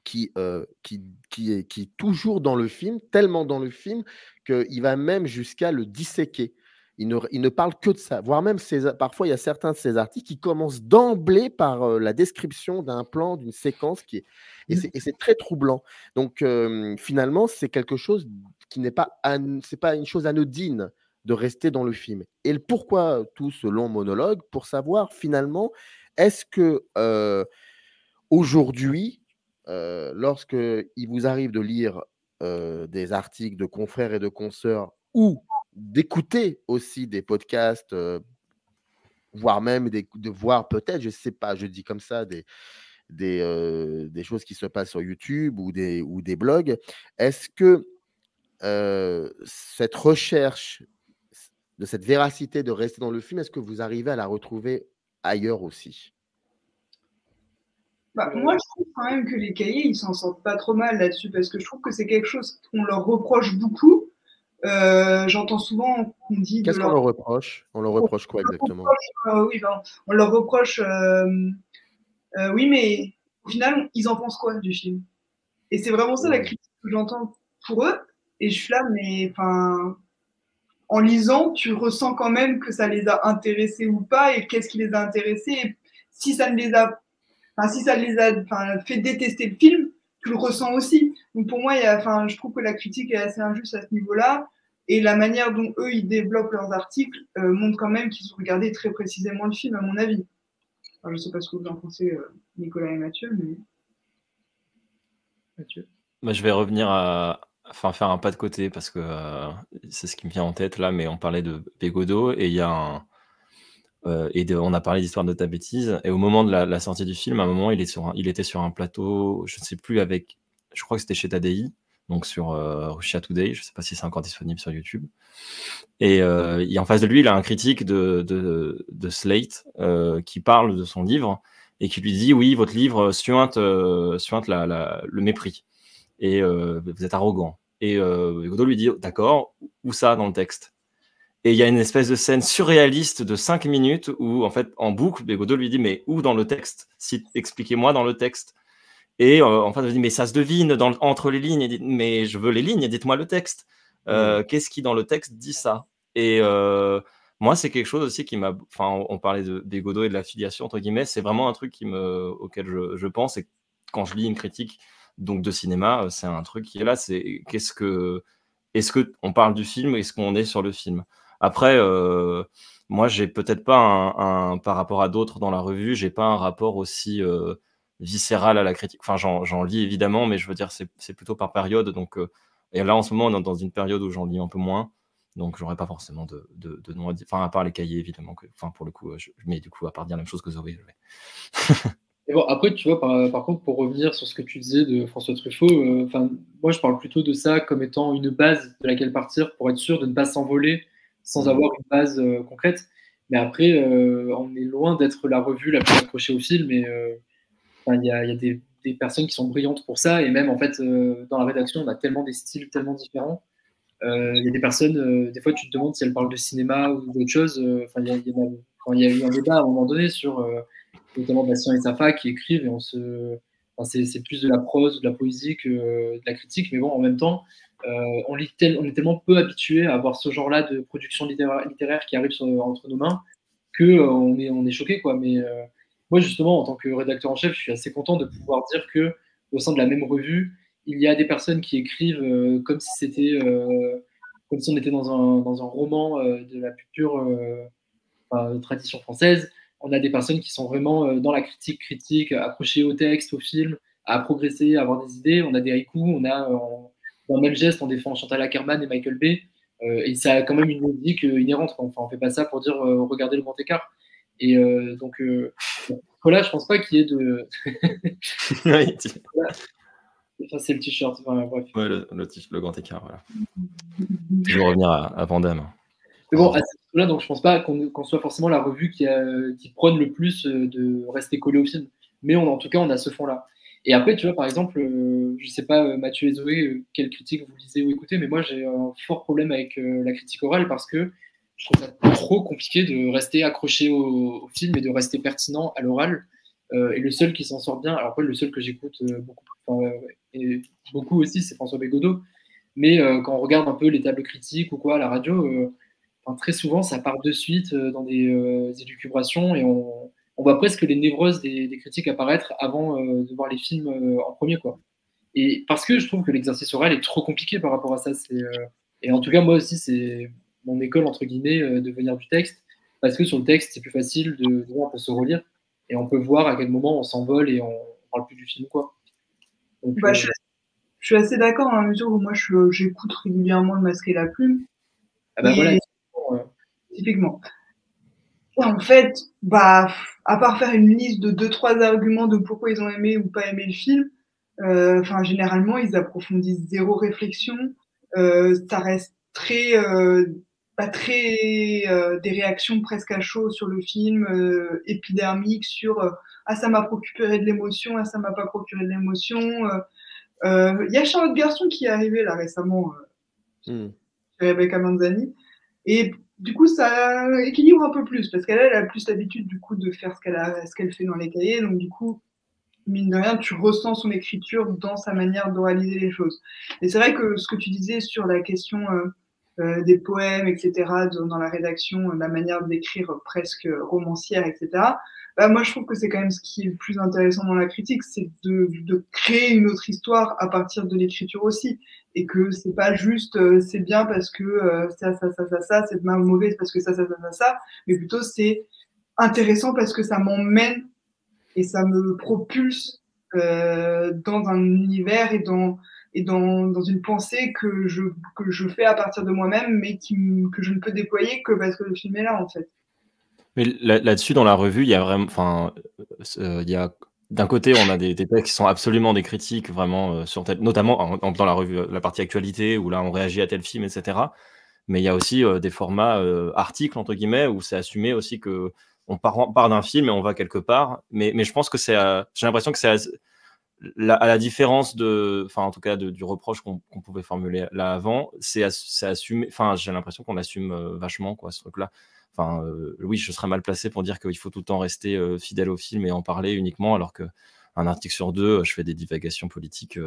qui est toujours dans le film, tellement dans le film qu'il va même jusqu'à le disséquer. Il ne parle que de ça, voire même parfois il y a certains de ces articles qui commencent d'emblée par la description d'un plan, d'une séquence et c'est très troublant. Donc finalement, c'est quelque chose qui n'est pas, c'est pas une chose anodine de rester dans le film. Et pourquoi tout ce long monologue? Pour savoir finalement, est-ce que aujourd'hui, lorsqu'il vous arrive de lire des articles de confrères et de consoeurs ou d'écouter aussi des podcasts, voire même de voir peut-être, je ne sais pas, je dis comme ça, des choses qui se passent sur YouTube ou des blogs, est-ce que cette recherche de cette véracité de rester dans le film, est-ce que vous arrivez à la retrouver ailleurs aussi? Bah, moi, je trouve quand même que les cahiers, ils s'en sortent pas trop mal là-dessus, parce que je trouve que c'est quelque chose qu'on leur reproche beaucoup. J'entends souvent qu'on dit de Qu'est-ce qu'on leur... leur reproche? On leur reproche quoi exactement? Oui, ben, on leur reproche, oui, mais au final, ils en pensent quoi du film? Et c'est vraiment ça la critique que j'entends pour eux. Et je suis là, mais enfin, en lisant, tu ressens quand même que ça les a intéressés ou pas, et qu'est-ce qui les a intéressés. Et si ça ne les a, enfin, si ça les a fait détester le film, tu le ressens aussi. Donc pour moi, je trouve que la critique est assez injuste à ce niveau-là. Et la manière dont eux, ils développent leurs articles montre quand même qu'ils ont regardé très précisément le film, à mon avis. Alors, je ne sais pas ce que vous en pensez, Nicolas et Mathieu, mais... Mathieu. Bah, je vais revenir faire un pas de côté parce que c'est ce qui me vient en tête là, mais on parlait de Bégodeau et il y a on a parlé d'Histoire de ta bêtise, et au moment de la sortie du film, à un moment, il était sur un plateau, je ne sais plus, je crois que c'était chez Tadei, donc sur Russia Today, je ne sais pas si c'est encore disponible sur YouTube. Et en face de lui, il a un critique de Slate qui parle de son livre et qui lui dit « Oui, votre livre suinte le mépris, et vous êtes arrogant. » Et Godot lui dit « D'accord, où ça dans le texte ?» Et il y a une espèce de scène surréaliste de 5 minutes où, en fait, en boucle, Bégodeau lui dit « Mais où dans le texte? Expliquez-moi dans le texte. » Et en fait, il dit « Mais ça se devine entre les lignes. » Mais je veux les lignes, dites-moi le texte. Qu'est-ce qui, dans le texte, dit ça? Et moi, c'est quelque chose aussi qui m'a... Enfin, on parlait de Bégodeau et de l'affiliation, entre guillemets. C'est vraiment un truc auquel je pense. Et quand je lis une critique donc, de cinéma, c'est un truc qui est là. C'est est-ce qu'on parle du film? Est-ce qu'on est sur le film? Après, moi, j'ai peut-être pas par rapport à d'autres dans la revue, j'ai pas un rapport aussi viscéral à la critique. Enfin, j'en lis évidemment, mais je veux dire, c'est plutôt par période. Donc, et là, en ce moment, on est dans une période où j'en lis un peu moins. Donc, j'aurais pas forcément de nom à dire. Enfin, à part les cahiers, évidemment. Pour le coup, mais du coup, à part dire la même chose que Zoé, je vais. Et bon, après, tu vois, par contre, pour revenir sur ce que tu disais de François Truffaut, moi, je parle plutôt de ça comme étant une base de laquelle partir pour être sûr de ne pas s'envoler sans avoir une base concrète. Mais après, on est loin d'être la revue la plus accrochée au film. Et il y a des personnes qui sont brillantes pour ça. Et même, en fait, dans la rédaction, on a tellement des styles tellement différents. Il y a des personnes, des fois, tu te demandes si elles parlent de cinéma ou d'autre chose. Il y a eu un débat à un moment donné sur notamment Bastien et Safa qui écrivent et c'est plus de la prose, de la poésie que de la critique, mais bon, en même temps, on est tellement peu habitué à avoir ce genre-là de production littéraire qui arrive entre nos mains que on est choqué, quoi. Mais moi, justement, en tant que rédacteur en chef, je suis assez content de pouvoir dire que au sein de la même revue, il y a des personnes qui écrivent comme si on était dans un roman de la plus pure tradition française. On a des personnes qui sont vraiment dans la critique, accrochées au texte, au film, à progresser, à avoir des idées. On a des haïkus, on a dans le même geste, on défend Chantal Akerman et Michael Bay. Et ça a quand même une logique inhérente, quoi. Enfin, on fait pas ça pour dire regardez le grand écart. Et donc voilà, je pense pas qu'il y ait de. Oui, Enfin, c'est le t-shirt. Enfin, bref. ouais, le grand écart, voilà. Toujours revenir à Van Damme. Mais bon, à ce niveau-là, donc je pense pas qu'on soit forcément la revue qui prône le plus de rester collé au film. Mais en tout cas, on a ce fond-là. Et après, tu vois, par exemple, je sais pas, Mathieu et Zoé, quelle critique vous lisez ou écoutez, mais moi, j'ai un fort problème avec la critique orale parce que je trouve ça trop compliqué de rester accroché au film et de rester pertinent à l'oral. Et le seul qui s'en sort bien, alors après, le seul que j'écoute beaucoup, et beaucoup aussi, c'est François Bégodeau. Mais quand on regarde un peu les tables critiques ou quoi à la radio, très souvent, ça part de suite dans des élucubrations et on voit presque les névroses des critiques apparaître avant de voir les films en premier, quoi. Et parce que je trouve que l'exercice oral est trop compliqué par rapport à ça. Et en tout cas, moi aussi, c'est mon école, entre guillemets, de venir du texte. Parce que sur le texte, c'est plus facile on peut se relire et on peut voir à quel moment on s'envole et on parle plus du film, quoi. Donc, je suis assez d'accord dans la mesure où moi, j'écoute régulièrement Le Masque et la Plume. Ah bah voilà. Typiquement. Et en fait, à part faire une liste de 2-3 arguments de pourquoi ils ont aimé ou pas aimé le film, généralement, ils approfondissent zéro réflexion. Ça reste très des réactions presque à chaud sur le film, épidermiques sur ah, ça m'a procuré de l'émotion, ah, ça m'a pas procuré de l'émotion. Il y a Charlotte Garçon qui est arrivée là récemment, Rebecca Manzani, et du coup, ça équilibre un peu plus, parce qu'elle a plus l'habitude du coup de faire ce qu'elle fait dans les cahiers, donc du coup, mine de rien, tu ressens son écriture dans sa manière d'oraliser les choses. Et c'est vrai que ce que tu disais sur la question des poèmes, etc., dans la rédaction, la manière d'écrire presque romancière, etc., moi, je trouve que c'est quand même ce qui est le plus intéressant dans la critique, c'est de créer une autre histoire à partir de l'écriture aussi. Et que c'est pas juste c'est bien parce que ça, c'est mauvais parce que ça, mais plutôt c'est intéressant parce que ça m'emmène et ça me propulse dans un univers et dans une pensée que je fais à partir de moi-même, mais que je ne peux déployer que parce que le film est là, en fait. Mais là-dessus, dans la revue, il y a vraiment, il y a d'un côté, on a des textes qui sont absolument des critiques vraiment sur notamment dans la revue, la partie actualité où là on réagit à tel film, etc. Mais il y a aussi des formats articles entre guillemets où c'est assumé aussi que on part d'un film et on va quelque part. Mais je pense que j'ai l'impression que c'est à la différence en tout cas du reproche qu'on pouvait formuler là avant, c'est assumé. Enfin, j'ai l'impression qu'on assume vachement quoi ce truc-là. Enfin, oui, je serais mal placé pour dire qu'il faut tout le temps rester fidèle au film et en parler uniquement, alors qu'un article sur deux, je fais des divagations politiques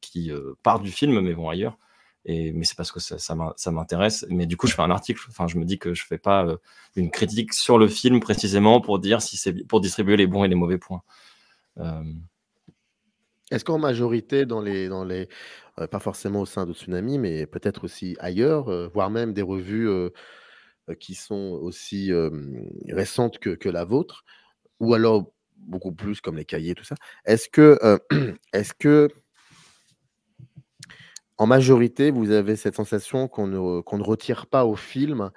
qui partent du film, mais vont ailleurs. Mais c'est parce que ça m'intéresse. Mais du coup, je fais un article. Enfin, je me dis que je fais pas une critique sur le film précisément pour dire si c'est pour distribuer les bons et les mauvais points. Est-ce qu'en majorité, dans les pas forcément au sein de Tsunami, mais peut-être aussi ailleurs, voire même des revues qui sont aussi récentes que la vôtre, ou alors beaucoup plus comme les cahiers, tout ça, est-ce que en majorité, vous avez cette sensation qu'on ne retire pas au film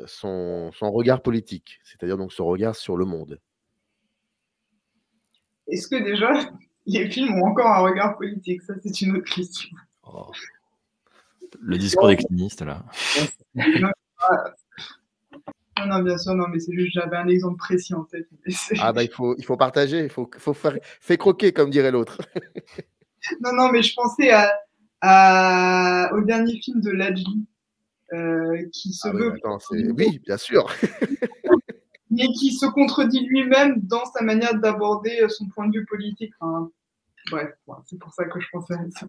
son regard politique, c'est-à-dire donc son regard sur le monde? Est-ce que déjà, les films ont encore un regard politique? Ça, c'est une autre question. Oh. Le discours des clinistes, là. Non, bien sûr, non, mais c'est juste, j'avais un exemple précis en tête. Ah bah il faut partager, il faut faire fait croquer, comme dirait l'autre. Non, mais je pensais au dernier film de Ladji, qui se veut... Oui, bien sûr. Mais qui se contredit lui-même dans sa manière d'aborder son point de vue politique. Enfin, bref, c'est pour ça que je pensais à ça.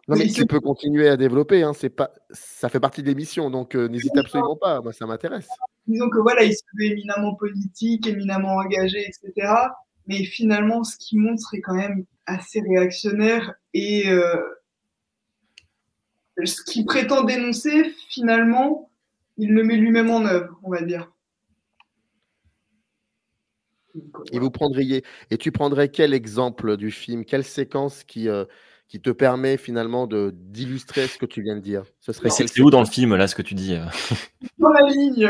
Non, mais tu peux continuer à développer, hein, ça fait partie de l'émission, donc n'hésite absolument pas, moi ça m'intéresse. Disons que voilà, il se veut éminemment politique, éminemment engagé, etc. Mais finalement, ce qu'il montre est quand même assez réactionnaire et ce qu'il prétend dénoncer, finalement, il le met lui-même en œuvre, on va dire. Et tu prendrais quel exemple du film, quelle séquence qui qui te permet finalement d'illustrer ce que tu viens de dire? Ce serait quelle C'est où dans le film, là, ce que tu dis Dans la ligne.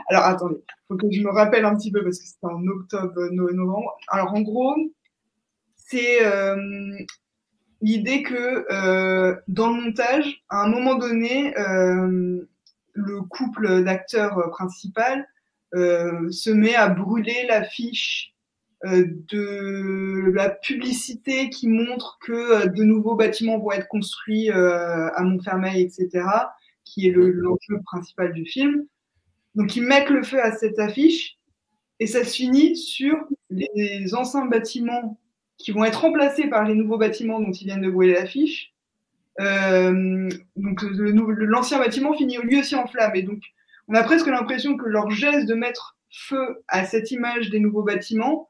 Alors, attendez, il faut que je me rappelle un petit peu parce que c'était en octobre, novembre. Alors, en gros, c'est l'idée que dans le montage, à un moment donné, le couple d'acteurs principal se met à brûler l'affiche de la publicité qui montre que de nouveaux bâtiments vont être construits à Montfermeil, etc., qui est l'enjeu principal du film. Donc, ils mettent le feu à cette affiche et ça se finit sur les anciens bâtiments qui vont être remplacés par les nouveaux bâtiments dont ils viennent de brûler l'affiche. Donc, l'ancien bâtiment finit lui aussi en flammes. Et donc, on a presque l'impression que leur geste de mettre feu à cette image des nouveaux bâtiments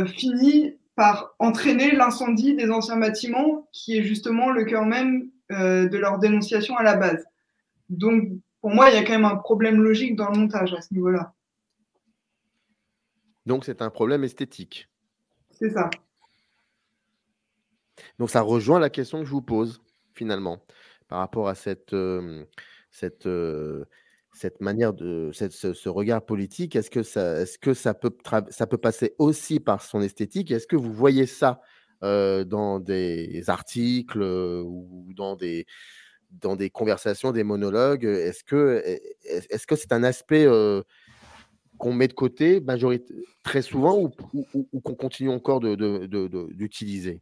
finit par entraîner l'incendie des anciens bâtiments, qui est justement le cœur même de leur dénonciation à la base. Donc, pour moi, il y a quand même un problème logique dans le montage à ce niveau-là. Donc, c'est un problème esthétique. C'est ça. Donc, ça rejoint la question que je vous pose, finalement, par rapport à cette manière ce regard politique. Est-ce que ça peut passer aussi par son esthétique? Est-ce que vous voyez ça dans des articles ou dans des conversations, des monologues? Est-ce que c'est un aspect qu'on met de côté très souvent ou qu'on continue encore d'utiliser?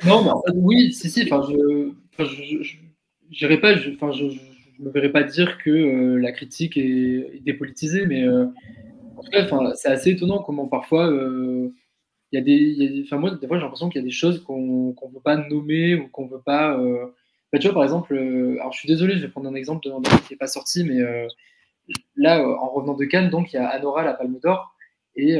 Non, mais en fait, oui, si. Enfin, je me verrais pas dire que la critique est dépolitisée, mais en tout cas, c'est assez étonnant comment parfois il y a des, moi, des fois, j'ai l'impression qu'il y a des choses qu'on veut pas nommer ou qu'on veut pas. Tu vois, par exemple, alors je suis désolé, je vais prendre un exemple d'un film qui n'est pas sorti, mais là, en revenant de Cannes, donc il y a Anora, la Palme d'Or. Et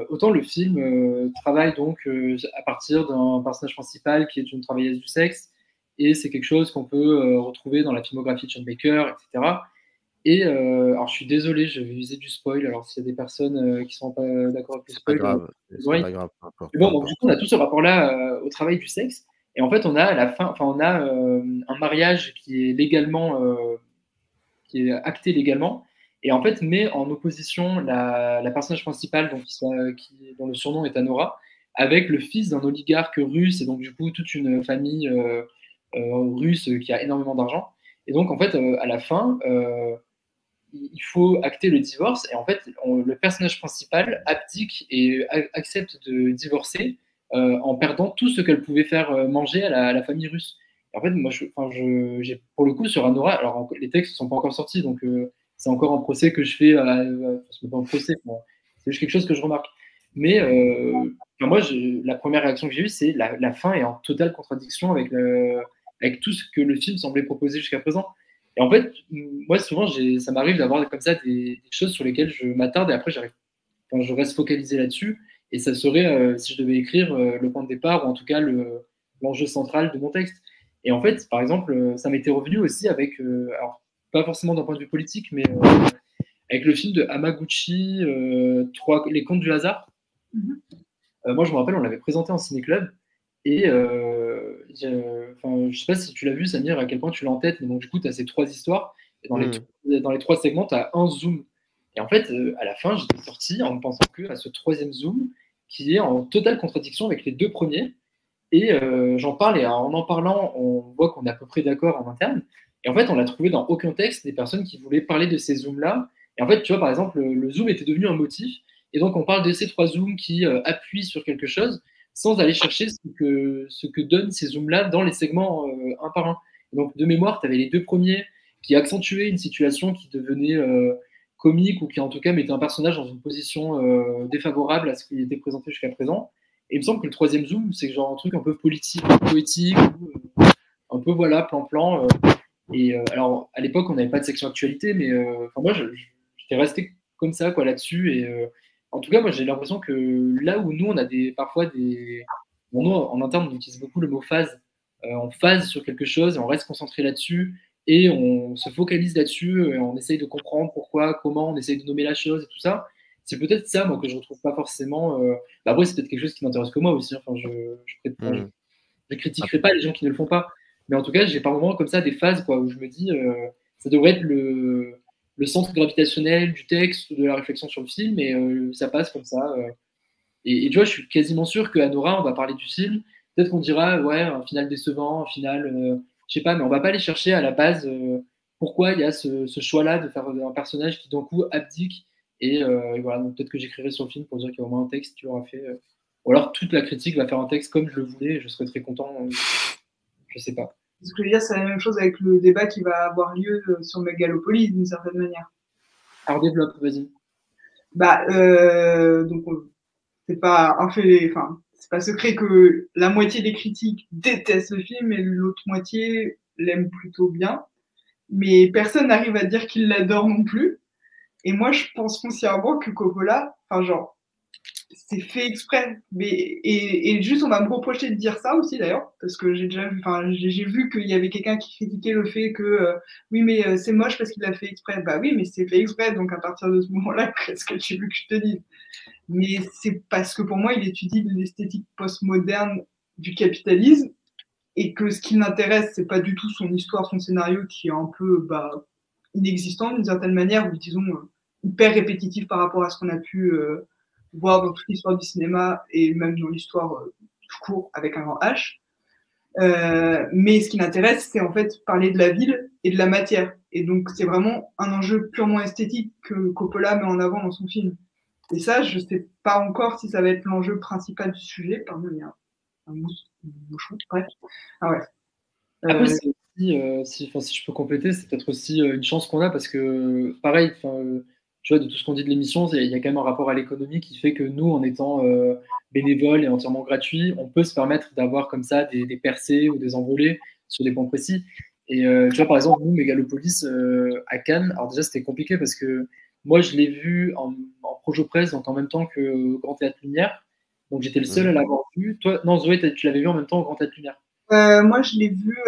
autant le film travaille donc à partir d'un personnage principal qui est une travailleuse du sexe, et c'est quelque chose qu'on peut retrouver dans la filmographie de Sean Baker, etc. Et alors je suis désolé, je vais user du spoil, alors s'il y a des personnes qui sont pas d'accord avec le C'est pas spoil, grave, c'est pas grave. mais bon, donc du coup on a tout ce rapport-là au travail du sexe, et en fait on a à la fin, on a un mariage qui est légalement, qui est acté légalement, et en fait met en opposition la personnage principale, donc dont le surnom est Anora, avec le fils d'un oligarque russe, et donc du coup toute une famille russe qui a énormément d'argent. Et donc en fait à la fin, il faut acter le divorce, et en fait le personnage principal abdique et accepte de divorcer en perdant tout ce qu'elle pouvait faire manger à la famille russe. Et en fait, moi, j'ai pour le coup sur Anora, alors les textes ne sont pas encore sortis, donc c'est encore un procès que je fais. C'est pas un procès, c'est juste quelque chose que je remarque. Mais moi, la première réaction que j'ai eue, c'est la fin est en totale contradiction avec tout ce que le film semblait proposer jusqu'à présent. Et en fait, moi, souvent, ça m'arrive d'avoir comme ça des choses sur lesquelles je m'attarde et après, je reste focalisé là-dessus. Et ça serait, si je devais écrire, le point de départ ou en tout cas l'enjeu central de mon texte. Et en fait, par exemple, ça m'était revenu aussi avec, alors pas forcément d'un point de vue politique, mais avec le film de Hamaguchi, Les Contes du hasard. Moi, je me rappelle, on l'avait présenté en ciné-club. Et je sais pas si tu l'as vu, Samir, à quel point tu l'as en tête, mais donc du coup, tu as ces trois histoires. Et dans les trois segments, tu as un zoom. Et en fait, à la fin, j'étais sorti en ne pensant que à ce troisième zoom qui est en totale contradiction avec les deux premiers. Et j'en parle, et en parlant, on voit qu'on est à peu près d'accord en interne. Et en fait, on l'a trouvé dans aucun texte des personnes qui voulaient parler de ces zooms-là. Et en fait, tu vois, par exemple, le zoom était devenu un motif. Et donc, on parle de ces trois zooms qui appuient sur quelque chose sans aller chercher ce que donnent ces zooms-là dans les segments un par un. Et donc, de mémoire, tu avais les deux premiers qui accentuaient une situation qui devenait comique ou qui, en tout cas, mettait un personnage dans une position défavorable à ce qui était présenté jusqu'à présent. Et il me semble que le troisième zoom, c'est genre un truc un peu politique, poétique, un peu, voilà, plan-plan. Alors, à l'époque, on n'avait pas de section actualité, mais moi, j'étais resté comme ça, quoi, là-dessus. Et en tout cas, moi, j'ai l'impression que là où nous, on a parfois des... Bon, nous, en interne, on utilise beaucoup le mot phase. On phase sur quelque chose et on reste concentré là-dessus. Et on se focalise là-dessus et on essaye de comprendre pourquoi, comment, on essaye de nommer la chose et tout ça. c'est peut-être ça, moi, que je retrouve pas forcément. Bah, après, c'est peut-être quelque chose qui m'intéresse que moi aussi. Enfin, je critiquerai pas les gens qui ne le font pas. Mais en tout cas, j'ai par moments comme ça des phases quoi, où je me dis ça devrait être le centre gravitationnel du texte, de la réflexion sur le film, et ça passe comme ça. Et tu vois, je suis quasiment sûr qu'à Nora, on va parler du film. Peut-être qu'on dira, ouais, un final décevant, un final, je sais pas, mais on va pas aller chercher à la base pourquoi il y a ce choix-là de faire un personnage qui d'un coup abdique. Et voilà, donc peut-être que j'écrirai sur le film pour dire qu'il y a au moins un texte qui aura fait. Ou alors toute la critique va faire un texte comme je le voulais, et je serais très content. Je sais pas. Ce que je veux dire, c'est la même chose avec le débat qui va avoir lieu sur Megalopolis, d'une certaine manière. Alors développe, vas-y. Bah, donc, c'est pas un fait, enfin, c'est pas secret que la moitié des critiques détestent le film et l'autre moitié l'aime plutôt bien. Mais personne n'arrive à dire qu'il l'adore non plus. Et moi, je pense foncièrement que Coppola, enfin, genre, c'est fait exprès. Et juste, on va me reprocher de dire ça aussi, d'ailleurs, parce que j'ai vu qu'il y avait quelqu'un qui critiquait le fait que, oui, mais c'est moche parce qu'il l'a fait exprès. Bah oui, mais c'est fait exprès, donc à partir de ce moment-là, qu'est-ce que tu veux que je te dise? Mais c'est parce que pour moi, il étudie l'esthétique postmoderne du capitalisme et que ce qui m'intéresse, c'est pas du tout son histoire, son scénario qui est un peu inexistant d'une certaine manière, ou disons hyper répétitif par rapport à ce qu'on a pu voir dans toute l'histoire du cinéma et même dans l'histoire tout court avec un grand H. Mais ce qui m'intéresse, c'est en fait parler de la ville et de la matière. Et donc, c'est vraiment un enjeu purement esthétique que Coppola met en avant dans son film. Et ça, je ne sais pas encore si ça va être l'enjeu principal du sujet. Pardon, il y a un mouchon. Bref. Ah ouais. Après, c'est aussi, si je peux compléter, c'est peut-être aussi une chance qu'on a parce que, pareil, tu vois, de tout ce qu'on dit de l'émission, il y a quand même un rapport à l'économie qui fait que nous, en étant bénévoles et entièrement gratuits, on peut se permettre d'avoir comme ça des percées ou des envolées sur des points précis. Et tu vois, par exemple, nous, Megalopolis à Cannes, alors déjà, c'était compliqué parce que moi, je l'ai vu en projo presse, donc en même temps que Grand Théâtre Lumière. Donc, j'étais le seul à l'avoir vu. Toi, non, Zoé, tu l'avais vu en même temps au Grand Théâtre Lumière. Moi, je l'ai vu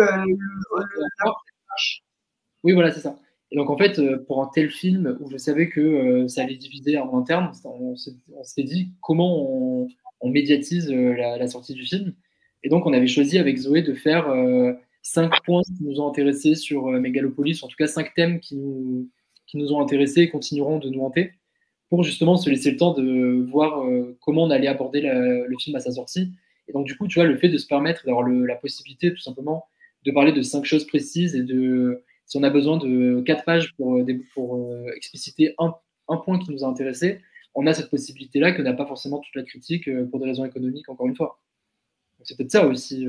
Oui, voilà, c'est ça. Et donc, en fait, pour un tel film où je savais que ça allait diviser en interne, on s'est dit comment on médiatise la sortie du film. Et donc, on avait choisi avec Zoé de faire 5 points qui nous ont intéressés sur Megalopolis, en tout cas 5 thèmes qui nous ont intéressés et continueront de nous hanter, pour justement se laisser le temps de voir comment on allait aborder le film à sa sortie. Et donc, du coup, tu vois, le fait de se permettre d'avoir la possibilité, tout simplement, de parler de 5 choses précises et si on a besoin de 4 pages pour expliciter un point qui nous a intéressé, on a cette possibilité-là que n'a pas forcément toute la critique pour des raisons économiques, encore une fois. Donc, c'est peut-être ça aussi.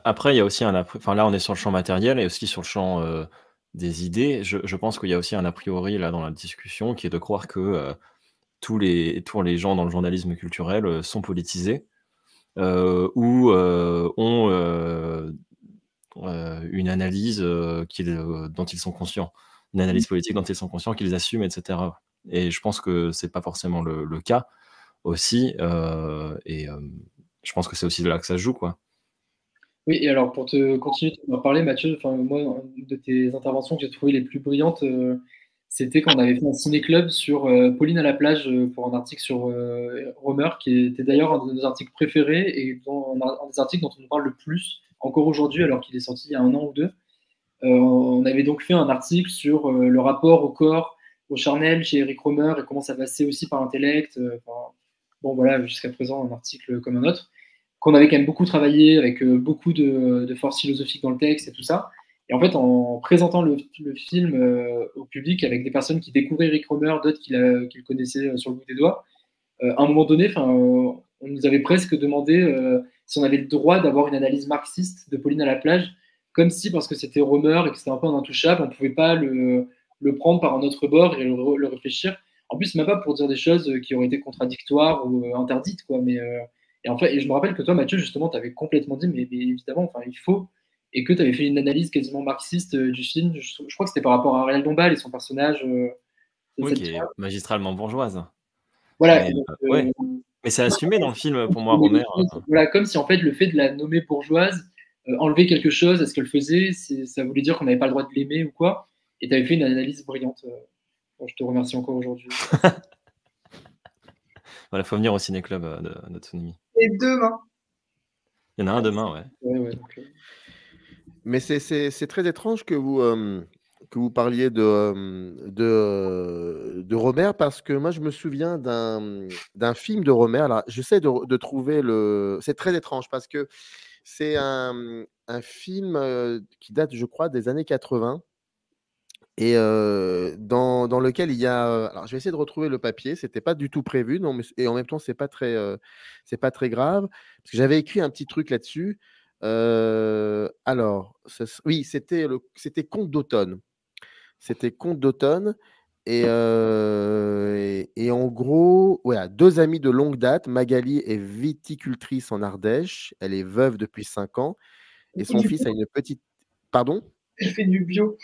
Après, il y a aussi enfin là, on est sur le champ matériel et aussi sur le champ des idées. Je pense qu'il y a aussi un a priori là dans la discussion qui est de croire que tous les gens dans le journalisme culturel sont politisés ou ont une analyse dont ils sont conscients, une analyse politique dont ils sont conscients, qu'ils assument, etc. Et je pense que c'est pas forcément le cas aussi, et je pense que c'est aussi de là que ça se joue, quoi. Oui, et alors pour te continuer de parler, Mathieu, moi, une de tes interventions que j'ai trouvées les plus brillantes, c'était quand on avait fait un ciné-club sur Pauline à la plage pour un article sur Romer, qui était d'ailleurs un de nos articles préférés et un des articles dont on nous parle le plus encore aujourd'hui, alors qu'il est sorti il y a 1 an ou 2. On avait donc fait un article sur le rapport au corps, au charnel chez Eric Romer et comment ça passait aussi par l'intellect. Bon, voilà, jusqu'à présent, un article comme un autre, qu'on avait quand même beaucoup travaillé avec beaucoup de force philosophique dans le texte et tout ça. Et en fait, en présentant le film au public avec des personnes qui découvraient Eric Romer, d'autres qui le connaissaient sur le bout des doigts, à un moment donné, on nous avait presque demandé si on avait le droit d'avoir une analyse marxiste de Pauline à la plage, comme si, parce que c'était Romer et que c'était un peu un intouchable, on ne pouvait pas le prendre par un autre bord et le réfléchir. En plus, même pas pour dire des choses qui auraient été contradictoires ou interdites, quoi. Mais, et je me rappelle que toi, Mathieu, justement, tu avais complètement dit, mais évidemment, il faut, et que tu avais fait une analyse quasiment marxiste du film. Je crois que c'était par rapport à Ariel Dombal et son personnage. Oui, qui est magistralement bourgeoise. Voilà. Ouais. Mais c'est assumé dans le film, pour moi, Romer. Voilà, comme si en fait le fait de la nommer bourgeoise enlever quelque chose à ce qu'elle faisait, ça voulait dire qu'on n'avait pas le droit de l'aimer ou quoi. Et tu avais fait une analyse brillante. Je te remercie encore aujourd'hui. Voilà, faut venir au ciné-club de Tsunami. Et demain. Il y en a un demain, ouais. Ouais, donc, Mais c'est très étrange que vous parliez de Romer, parce que moi, je me souviens d'un film de Romer. Alors, j'essaie de trouver le. C'est très étrange parce que c'est un film qui date, je crois, des années 80 et dans lequel il y a. Alors, je vais essayer de retrouver le papier. C'était pas du tout prévu, non, mais, et en même temps, c'est pas très grave parce que j'avais écrit un petit truc là-dessus. Alors, oui, c'était Conte d'automne. C'était Conte d'automne. Et en gros, voilà, deux amies de longue date. Magali est viticultrice en Ardèche. Elle est veuve depuis 5 ans. Et son fils a une petite. Pardon? Elle fait du bio.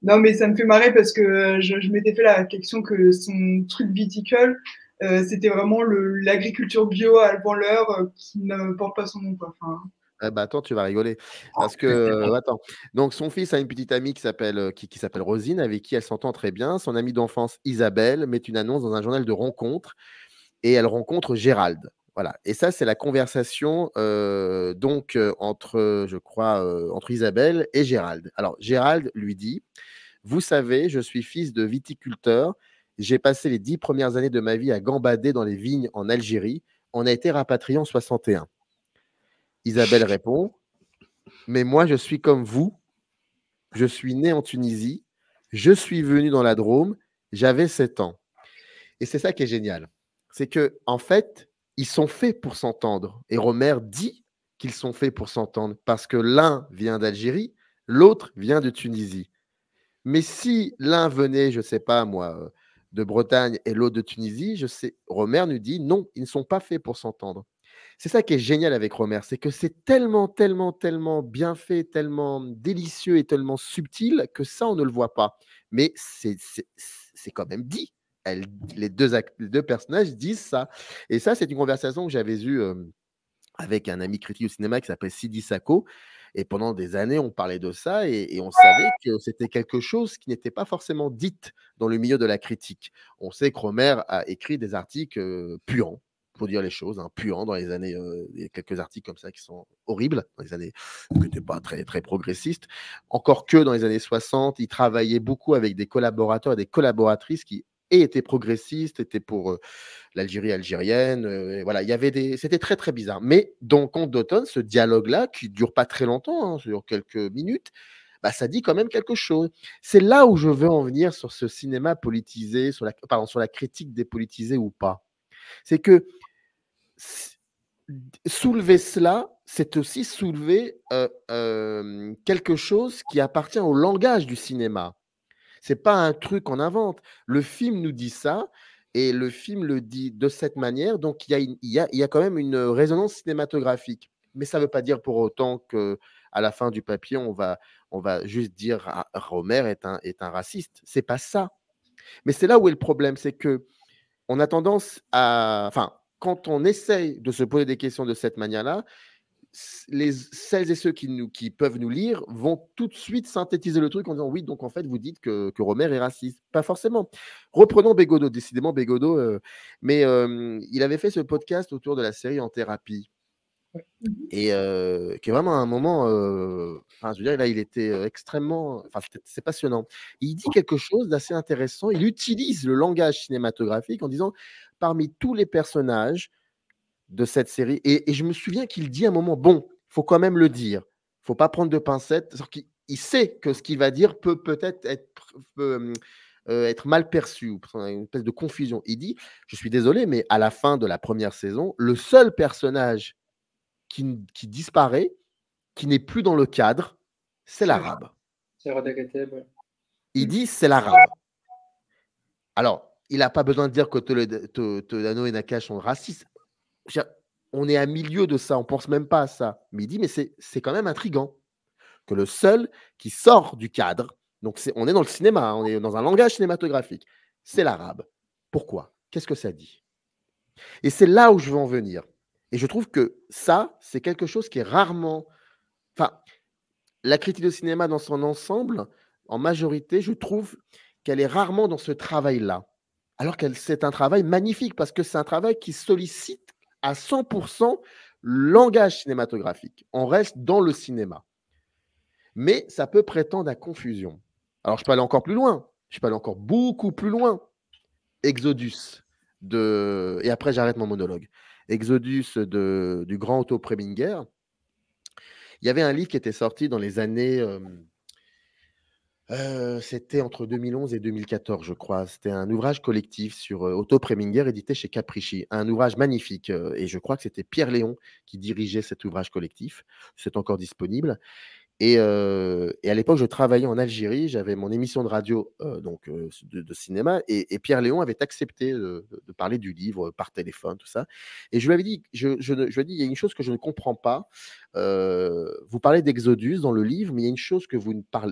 Non, mais ça me fait marrer parce que je m'étais fait la réflexion que son truc viticole, c'était vraiment l'agriculture bio à Alban-l'Heure qui ne porte pas son nom, quoi. Enfin, Ah bah attends, tu vas rigoler. Parce que, attends. Donc, son fils a une petite amie qui s'appelle Rosine, avec qui elle s'entend très bien. Son amie d'enfance, Isabelle, met une annonce dans un journal de rencontre et elle rencontre Gérald. Voilà. Et ça, c'est la conversation entre, je crois, entre Isabelle et Gérald. Alors, Gérald lui dit: vous savez, je suis fils de viticulteur. J'ai passé les 10 premières années de ma vie à gambader dans les vignes en Algérie. On a été rapatriés en 61. Isabelle répond: mais moi, je suis comme vous. Je suis né en Tunisie. Je suis venu dans la Drôme. J'avais 7 ans. Et c'est ça qui est génial. C'est que, en fait, ils sont faits pour s'entendre. Et Romer dit qu'ils sont faits pour s'entendre parce que l'un vient d'Algérie, l'autre vient de Tunisie. Mais si l'un venait, je ne sais pas moi, de Bretagne et l'autre de Tunisie, Romer nous dit non, ils ne sont pas faits pour s'entendre. C'est ça qui est génial avec Romer, c'est que c'est tellement, tellement, tellement bien fait, tellement délicieux et tellement subtil que ça, on ne le voit pas. Mais c'est quand même dit. Les deux personnages disent ça. Et ça, c'est une conversation que j'avais eue avec un ami critique au cinéma qui s'appelle Sidi Sako. Et pendant des années, on parlait de ça et on savait que c'était quelque chose qui n'était pas forcément dit dans le milieu de la critique. On sait que Romer a écrit des articles puants, pour dire les choses, puants dans les années, il y a quelques articles comme ça qui sont horribles, dans les années qui n'étaient pas très, très progressistes. Encore que dans les années 60, il travaillait beaucoup avec des collaborateurs et des collaboratrices qui étaient progressistes, étaient pour l'Algérie algérienne. Voilà, c'était très, très bizarre. Mais dans Conte d'automne, ce dialogue-là, qui ne dure pas très longtemps, ça dure quelques minutes, bah, ça dit quand même quelque chose. C'est là où je veux en venir sur ce cinéma politisé, sur la critique dépolitisée ou pas. C'est que soulever cela, c'est aussi soulever quelque chose qui appartient au langage du cinéma. C'est pas un truc qu'on invente. Le film nous dit ça et le film le dit de cette manière. Donc, il y a quand même une résonance cinématographique. Mais ça ne veut pas dire pour autant qu'à la fin du papier, on va juste dire Romer est un raciste. C'est pas ça. Mais c'est là où est le problème, c'est que on a tendance à... Enfin, quand on essaye de se poser des questions de cette manière-là, celles et ceux qui peuvent nous lire vont tout de suite synthétiser le truc en disant oui, donc en fait, vous dites que Romer est raciste. Pas forcément. Reprenons Bégodeau, décidément Bégodeau, mais il avait fait ce podcast autour de la série En thérapie. Et qui est vraiment un moment, je veux dire, là, il était extrêmement, c'est passionnant. Il dit quelque chose d'assez intéressant. Il utilise le langage cinématographique en disant, parmi tous les personnages de cette série, et je me souviens qu'il dit à un moment, bon, il faut quand même le dire, il ne faut pas prendre de pincettes, il sait que ce qu'il va dire peut peut-être être mal perçu, ou une espèce de confusion. Il dit, je suis désolé, mais à la fin de la première saison, le seul personnage qui disparaît, qui n'est plus dans le cadre, c'est l'arabe. C'est Radagate, ouais. Il dit c'est l'arabe. Alors, il n'a pas besoin de dire que Toledano et Nakash sont racistes. On est à milieu de ça, on ne pense même pas à ça. Mais il dit, mais c'est quand même intriguant que le seul qui sort du cadre, donc on est dans le cinéma, on est dans un langage cinématographique, c'est l'arabe. Pourquoi? Qu'est-ce que ça dit? Et c'est là où je veux en venir. Et je trouve que ça, c'est quelque chose qui est rarement... Enfin, la critique de cinéma dans son ensemble, en majorité, je trouve qu'elle est rarement dans ce travail-là. Alors que c'est un travail magnifique parce que c'est un travail qui sollicite à 100% le langage cinématographique. On reste dans le cinéma. Mais ça peut prétendre à confusion. Alors, je peux aller encore plus loin. Je peux aller encore beaucoup plus loin. Exodus et après j'arrête mon monologue. Exodus du grand Otto Preminger. Il y avait un livre qui était sorti dans les années c'était entre 2011 et 2014, je crois. C'était un ouvrage collectif sur Otto Preminger, édité chez Capricci. Un ouvrage magnifique. Et je crois que c'était Pierre Léon qui dirigeait cet ouvrage collectif. C'est encore disponible. Et à l'époque, je travaillais en Algérie. J'avais mon émission de radio de cinéma. Et Pierre Léon avait accepté de parler du livre par téléphone, tout ça. Et je lui avais dit, je lui ai dit, il y a une chose que je ne comprends pas. Vous parlez d'Exodus dans le livre, mais il y a une chose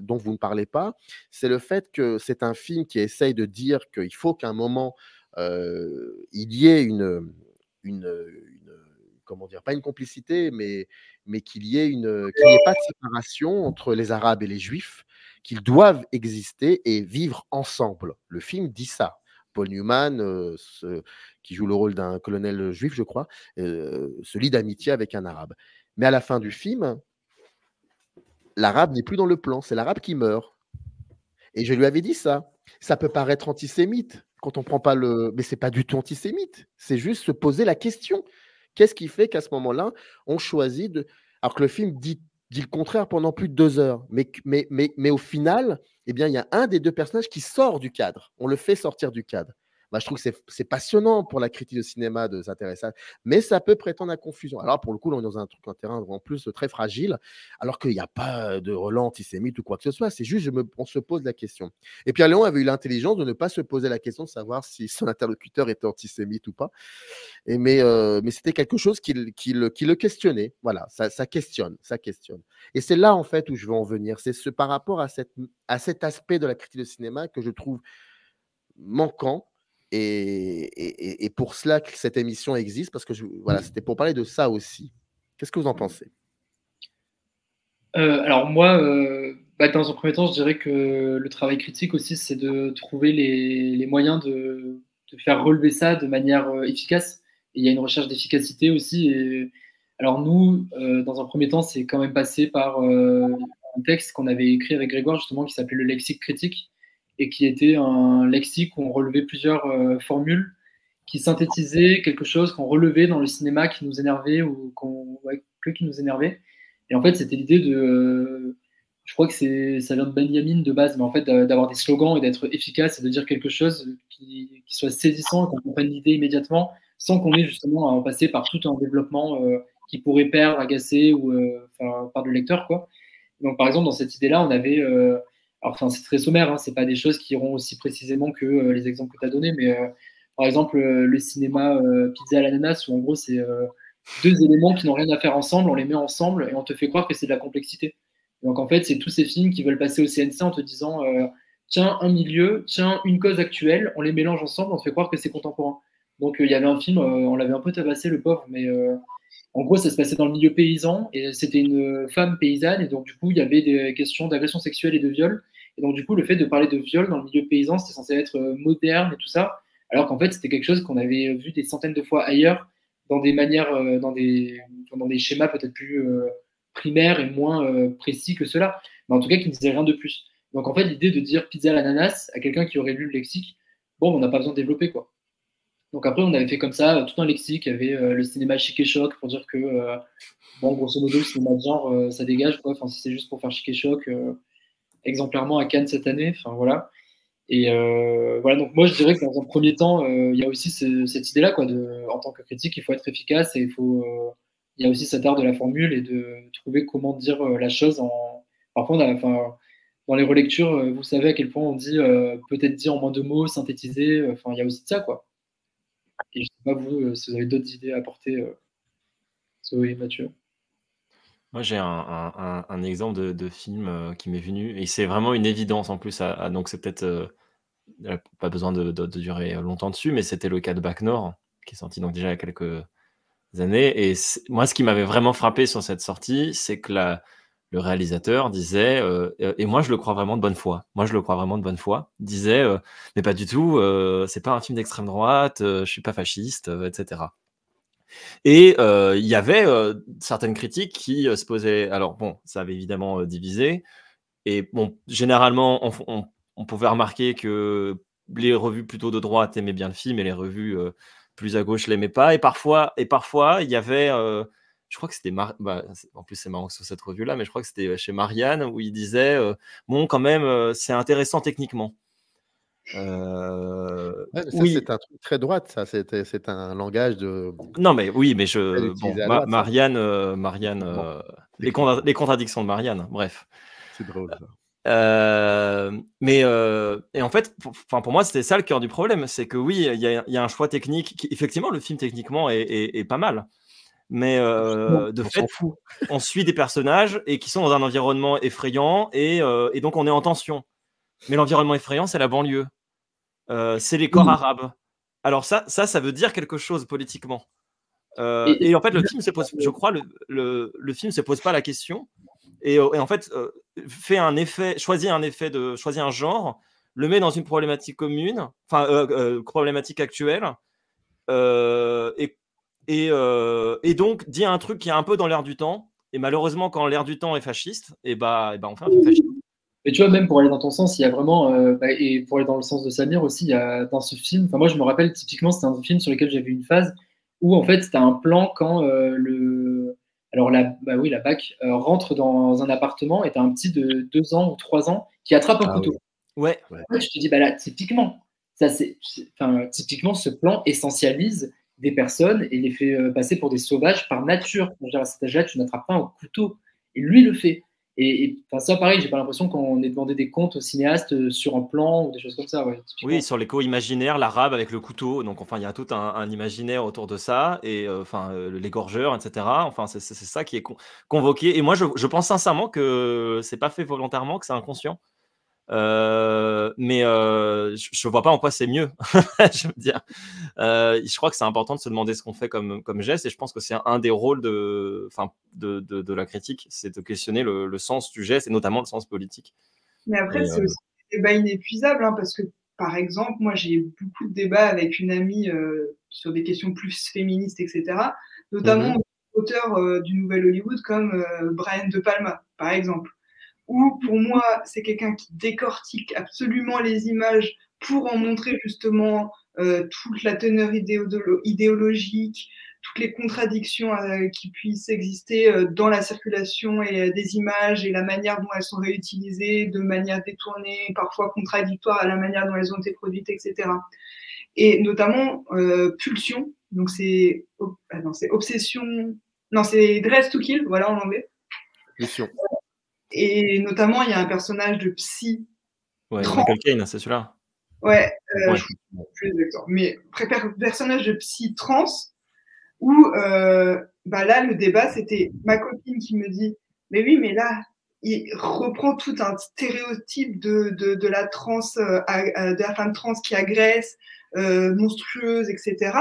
dont vous ne parlez pas. C'est le fait que c'est un film qui essaye de dire qu'il faut qu'à un moment, il y ait comment dire, pas une complicité, mais qu'il n'y ait pas de séparation entre les Arabes et les Juifs, qu'ils doivent exister et vivre ensemble. Le film dit ça. Paul Newman, qui joue le rôle d'un colonel juif, je crois, se lie d'amitié avec un Arabe. Mais à la fin du film, l'Arabe n'est plus dans le plan, c'est l'Arabe qui meurt. Et je lui avais dit ça. Ça peut paraître antisémite quand on ne prend pas le... Mais ce n'est pas du tout antisémite. C'est juste se poser la question. Qu'est-ce qui fait qu'à ce moment-là, on choisit de... Alors que le film dit le contraire pendant plus de 2 heures. Mais au final, eh bien, il y a un des deux personnages qui sort du cadre. On le fait sortir du cadre. Bah, je trouve que c'est passionnant pour la critique de cinéma de s'intéresser à ça. Mais ça peut prétendre à confusion. Alors, pour le coup, là, on est dans un terrain en plus très fragile, alors qu'il n'y a pas de relent antisémite ou quoi que ce soit. C'est juste, on se pose la question. Et Pierre Léon avait eu l'intelligence de ne pas se poser la question de savoir si son interlocuteur était antisémite ou pas. Mais c'était quelque chose qui le questionnait. Voilà, ça questionne. Et c'est là, en fait, où je veux en venir. C'est par rapport à cet aspect de la critique de cinéma que je trouve manquant. Et pour cela que cette émission existe, parce que voilà, c'était pour parler de ça aussi. Qu'est-ce que vous en pensez? Alors moi, dans un premier temps, je dirais que le travail critique aussi, c'est de trouver les moyens de faire relever ça de manière efficace. Et il y a une recherche d'efficacité aussi. Et alors nous, dans un premier temps, c'est quand même passé par un texte qu'on avait écrit avec Grégoire, justement, qui s'appelait le lexique critique, et qui était un lexique où on relevait plusieurs formules qui synthétisaient quelque chose qu'on relevait dans le cinéma qui nous énervait ou qui nous énervait. Et en fait, c'était l'idée de... je crois que ça vient de Benjamin de base, mais en fait, d'avoir des slogans et d'être efficace et de dire quelque chose qui soit saisissant et qu'on comprenne l'idée immédiatement, sans qu'on ait justement à en passer par tout un développement qui pourrait perdre, agacer ou par le lecteur, quoi. Donc, par exemple, dans cette idée-là, on avait... alors, c'est très sommaire, hein, c'est pas des choses qui iront aussi précisément que les exemples que tu as donnés, mais par exemple, le cinéma Pizza à l'ananas, où en gros, c'est 2 éléments qui n'ont rien à faire ensemble, on les met ensemble et on te fait croire que c'est de la complexité. Donc, en fait, c'est tous ces films qui veulent passer au CNC en te disant tiens, un milieu, tiens, une cause actuelle, on les mélange ensemble, on te fait croire que c'est contemporain. Donc, il y avait un film, on l'avait un peu tabassé, le pauvre, mais en gros, ça se passait dans le milieu paysan et c'était une femme paysanne et donc, du coup, il y avait des questions d'agression sexuelle et de viol. Et donc, du coup, le fait de parler de viol dans le milieu paysan, c'était censé être moderne et tout ça, alors qu'en fait, c'était quelque chose qu'on avait vu des centaines de fois ailleurs, dans des manières, dans des schémas peut-être plus primaires et moins précis que cela, mais en tout cas, qui ne disaient rien de plus. Donc, en fait, l'idée de dire pizza à l'ananas à quelqu'un qui aurait lu le lexique, bon, on n'a pas besoin de développer, quoi. Donc, après, on avait fait comme ça tout un lexique. Il y avait le cinéma chic et choc pour dire que, bon, grosso modo, le cinéma de genre, ça dégage, quoi. Enfin, si c'est juste pour faire chic et choc, exemplairement à Cannes cette année, enfin, voilà. Et voilà, donc moi je dirais que dans un premier temps, il y a aussi cette idée-là, quoi, en tant que critique, il faut être efficace et il y a aussi cet art de la formule et de trouver comment dire la chose. Parfois, dans les relectures, vous savez à quel point on dit peut-être dire en moins de mots, synthétiser, enfin, il y a aussi de ça, quoi. Et je ne sais pas vous, si vous avez d'autres idées à apporter, Zoé et Mathieu. Moi, j'ai un exemple de film qui m'est venu, et c'est vraiment une évidence en plus. Donc, c'est peut-être pas besoin de durer longtemps dessus, mais c'était le cas de Bac Nord, qui est sorti donc déjà il y a quelques années. Et moi, ce qui m'avait vraiment frappé sur cette sortie, c'est que le réalisateur, disait, et moi je le crois vraiment de bonne foi, disait, mais pas du tout, c'est pas un film d'extrême droite, je suis pas fasciste, etc. Et il y avait certaines critiques qui se posaient. Alors bon, ça avait évidemment divisé. Et bon, généralement, on pouvait remarquer que les revues plutôt de droite aimaient bien le film et les revues plus à gauche l'aimaient pas. Et parfois, il y avait, je crois que c'était, en plus c'est marrant que ce soit cette revue-là, mais je crois que c'était chez Marianne où il disait, bon, quand même, c'est intéressant techniquement. Ouais, mais ça, Oui, c'est un truc très droite, ça. C'est un langage de non, mais oui, mais très bon, utilisé à droite, ça. Marianne, Bon, les contradictions de Marianne, bref. c'est drôle, ça. Et en fait, pour moi, c'était ça le cœur du problème, c'est que oui, il y a un choix technique qui, effectivement, le film techniquement est pas mal, mais de On fait, s'en fout. on suit des personnages et qui sont dans un environnement effrayant et donc on est en tension. Mais l'environnement effrayant, c'est la banlieue, c'est les corps arabes. Alors ça veut dire quelque chose politiquement. Et en fait, le film se pose, je crois, le film se pose pas la question. Et en fait, choisit un genre, le met dans une problématique commune, problématique actuelle, et donc dit un truc qui est un peu dans l'air du temps. Et malheureusement, quand l'air du temps est fasciste, et bah on fait un film fasciste. Mais tu vois, même pour aller dans ton sens, il y a vraiment, et pour aller dans le sens de Samir aussi, il y a dans ce film, moi je me rappelle typiquement, c'était un film sur lequel j'avais une phase où en fait c'était un plan quand la BAC rentre dans un appartement et t'as un petit de 2 ans ou 3 ans qui attrape un couteau. Ouais. En fait, je te dis, bah là, typiquement, typiquement, ce plan essentialise des personnes et les fait passer pour des sauvages par nature. À cet âge-là, tu n'attrapes pas un couteau. Et lui le fait. Et ça, pareil, j'ai pas l'impression qu'on ait demandé des comptes aux cinéastes sur un plan ou des choses comme ça. Ouais, oui, sur l'écho imaginaire, l'arabe avec le couteau. Donc, enfin, il y a tout un imaginaire autour de ça, et l'égorgeur, etc. Enfin, c'est ça qui est convoqué. Et moi, je pense sincèrement que c'est pas fait volontairement, que c'est inconscient. Mais je vois pas en quoi c'est mieux. Je veux dire, je crois que c'est important de se demander ce qu'on fait comme geste, et je pense que c'est un des rôles de la critique, c'est de questionner le sens du geste et notamment le sens politique. Mais après, c'est aussi des débats inépuisables, parce que, par exemple, moi, j'ai eu beaucoup de débats avec une amie sur des questions plus féministes, etc., notamment auteurs du Nouvel Hollywood comme Brian De Palma, par exemple, où, pour moi, c'est quelqu'un qui décortique absolument les images pour en montrer justement toute la teneur idéologique, toutes les contradictions qui puissent exister dans la circulation des images et la manière dont elles sont réutilisées de manière détournée, parfois contradictoire à la manière dont elles ont été produites, etc. Et notamment Pulsion, donc c'est Obsession, non, c'est Dress to Kill, voilà en anglais. Pulsion. Et notamment, il y a un personnage de psy. Ouais, Michael Caine, c'est celui-là. Ouais, ouais. Je ne sais plus exactement. Mais personnage de psy trans, où là, le débat, c'était ma copine qui me dit, mais oui, mais là, il reprend tout un stéréotype de la trans, de la femme trans qui agresse, monstrueuse, etc.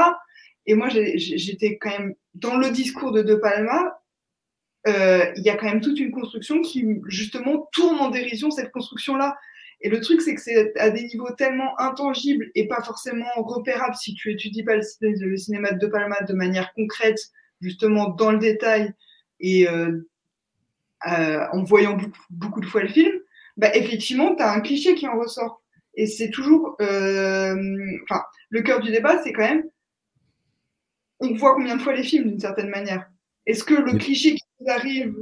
Et moi, j'étais quand même dans le discours de De Palma. Il y a quand même toute une construction qui, justement, tourne en dérision cette construction-là. Et le truc, c'est que c'est à des niveaux tellement intangibles et pas forcément repérables si tu étudies pas le cinéma de De Palma de manière concrète, justement, dans le détail, et en voyant beaucoup de fois le film, effectivement, tu as un cliché qui en ressort. Et c'est toujours... le cœur du débat, c'est quand même... On voit combien de fois les films, d'une certaine manière. Est-ce que le cliché qui nous arrive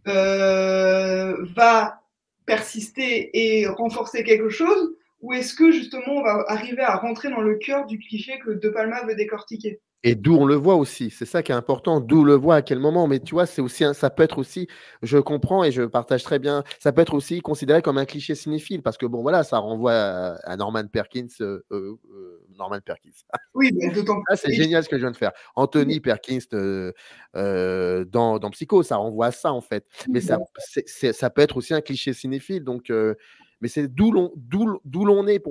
va persister et renforcer quelque chose, ou est-ce que justement on va arriver à rentrer dans le cœur du cliché que De Palma veut décortiquer? Et d'où on le voit aussi, c'est ça qui est important, d'où on le voit, à quel moment. Mais tu vois, c'est aussi ça peut être aussi, je comprends et je partage très bien, ça peut être aussi considéré comme un cliché cinéphile, parce que bon, voilà, ça renvoie à Norman Perkins. Norman Perkins. Oui, mais d'autant plus. C'est génial ce que je viens de faire. Anthony Perkins dans Psycho, ça renvoie à ça en fait. Mais ça peut être aussi un cliché cinéphile, donc. Mais c'est d'où l'on est,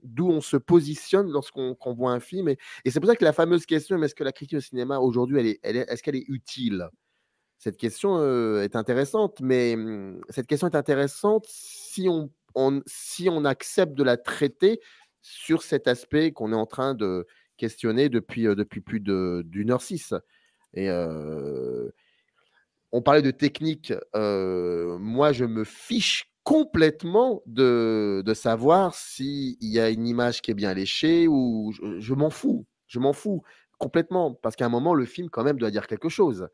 d'où on se positionne lorsqu'on voit un film. Et c'est pour ça que la fameuse question, est-ce que la critique au cinéma aujourd'hui, est-ce qu'elle est utile? Cette question est intéressante, mais cette question est intéressante si si on accepte de la traiter sur cet aspect qu'on est en train de questionner depuis plus d'1h06. Et on parlait de technique. Moi, je me fiche complètement de savoir s'il y a une image qui est bien léchée ou je m'en fous. Je m'en fous complètement parce qu'à un moment, le film, quand même, doit dire quelque chose.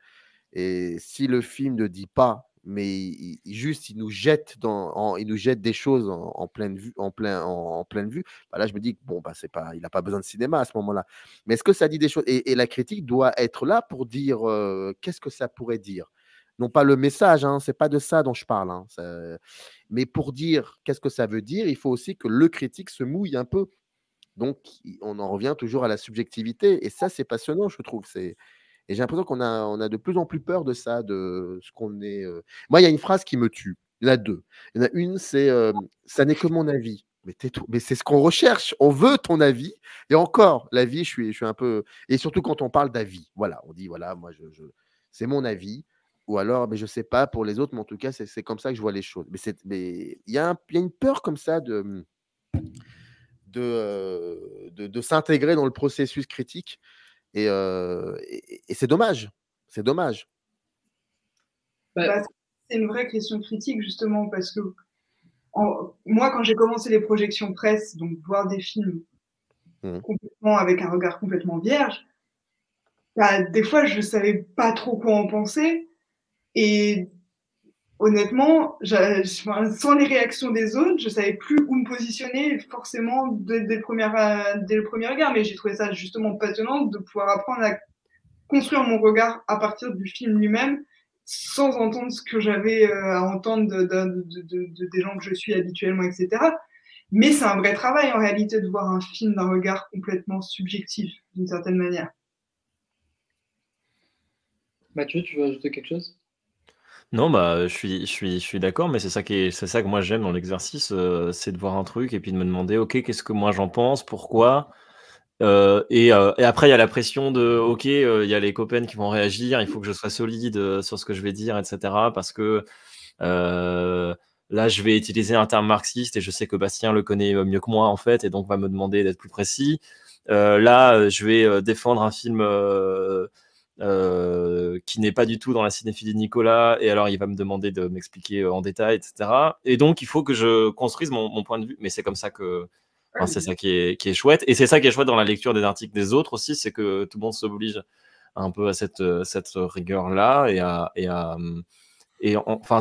Et si le film ne dit pas, mais juste il nous jette il nous jette des choses en pleine vue, en pleine vue, bah là je me dis que bon, bah, il n'a pas besoin de cinéma à ce moment-là. Mais est-ce que ça dit des choses et la critique doit être là pour dire qu'est-ce que ça pourrait dire? Non pas le message, hein, c'est pas de ça dont je parle, hein, mais pour dire qu'est-ce que ça veut dire, il faut aussi que le critique se mouille un peu. Donc, on en revient toujours à la subjectivité. Et ça, c'est passionnant, je trouve. Et j'ai l'impression on a de plus en plus peur de ça, de ce qu'on est. Moi, il y a une phrase qui me tue. Il y en a deux. Il y en a une, c'est ça n'est que mon avis. Mais tais-toi. Mais c'est ce qu'on recherche. On veut ton avis. Et encore, l'avis, je suis un peu. Et surtout quand on parle d'avis. Voilà, on dit voilà, moi, c'est mon avis. Ou alors, mais je ne sais pas pour les autres, mais en tout cas, c'est comme ça que je vois les choses. Mais il y a une peur comme ça de s'intégrer dans le processus critique. Et c'est dommage. C'est dommage. Bah, c'est une vraie question critique, justement, parce que moi, quand j'ai commencé les projections presse, donc voir des films complètement avec un regard complètement vierge, bah, des fois, je ne savais pas trop quoi en penser. Et honnêtement, sans les réactions des autres, je ne savais plus où me positionner forcément dès le premier regard. Mais j'ai trouvé ça justement passionnant de pouvoir apprendre à construire mon regard à partir du film lui-même, sans entendre ce que j'avais à entendre des gens que je suis habituellement, etc. Mais c'est un vrai travail en réalité de voir un film d'un regard complètement subjectif, d'une certaine manière. Mathieu, tu veux ajouter quelque chose? Non, bah, je suis d'accord, mais c'est ça que moi j'aime dans l'exercice, c'est de voir un truc et puis de me demander, ok, qu'est-ce que moi j'en pense, pourquoi. Et après, il y a la pression de, ok, il y a les copains qui vont réagir, il faut que je sois solide sur ce que je vais dire, etc. Parce que là, je vais utiliser un terme marxiste et je sais que Bastien le connaît mieux que moi, en fait, et donc va me demander d'être plus précis. Là, je vais défendre un film qui n'est pas du tout dans la cinéphilie de Nicolas, et alors il va me demander de m'expliquer en détail, etc. Et donc, il faut que je construise mon point de vue, mais c'est comme ça que... Enfin, c'est ça qui est chouette. Et c'est ça qui est chouette dans la lecture des articles des autres aussi, c'est que tout le monde s'oblige un peu à cette rigueur-là. Enfin,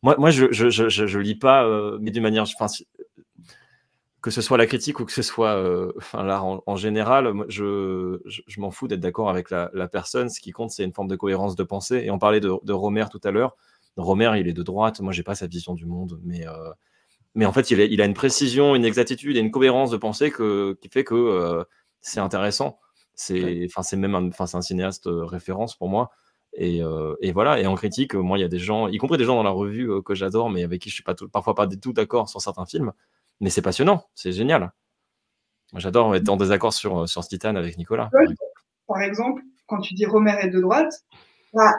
moi, je lis pas, mais d'une manière... Enfin, que ce soit la critique ou que ce soit l'art en général, je m'en fous d'être d'accord avec la personne. Ce qui compte, c'est une forme de cohérence de pensée. Et on parlait de Romer tout à l'heure. Romer, il est de droite. Moi, j'ai pas sa vision du monde, mais en fait, il a une précision, une exactitude et une cohérence de pensée qui fait que c'est intéressant. C'est même c'est un cinéaste référence pour moi. Et voilà. Et en critique, moi, il y a des gens, y compris des gens dans la revue que j'adore, mais avec qui je suis parfois pas du tout d'accord sur certains films. Mais c'est passionnant, c'est génial. J'adore être en désaccord sur Titan avec Nicolas. Par exemple, quand tu dis Romer est de droite, bah,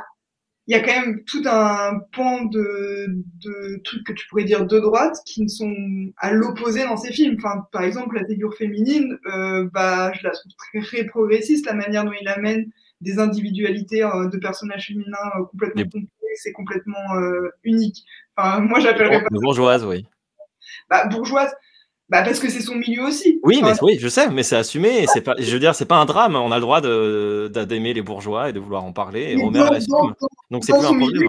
il y a quand même tout un pan de trucs que tu pourrais dire de droite qui ne sont à l'opposé dans ces films. Enfin, par exemple, la figure féminine, je la trouve très progressiste, la manière dont il amène des individualités de personnages féminins complètement complexes et complètement uniques. Enfin, moi, j'appellerais pas bourgeoise, oui. Bourgeoise. Parce que c'est son milieu aussi. Oui, oui, je sais, mais c'est assumé. C'est pas, je veux dire, c'est pas un drame. On a le droit d'aimer les bourgeois et de vouloir en parler. Et Romer l'assume. Donc c'est plus un problème. Milieu,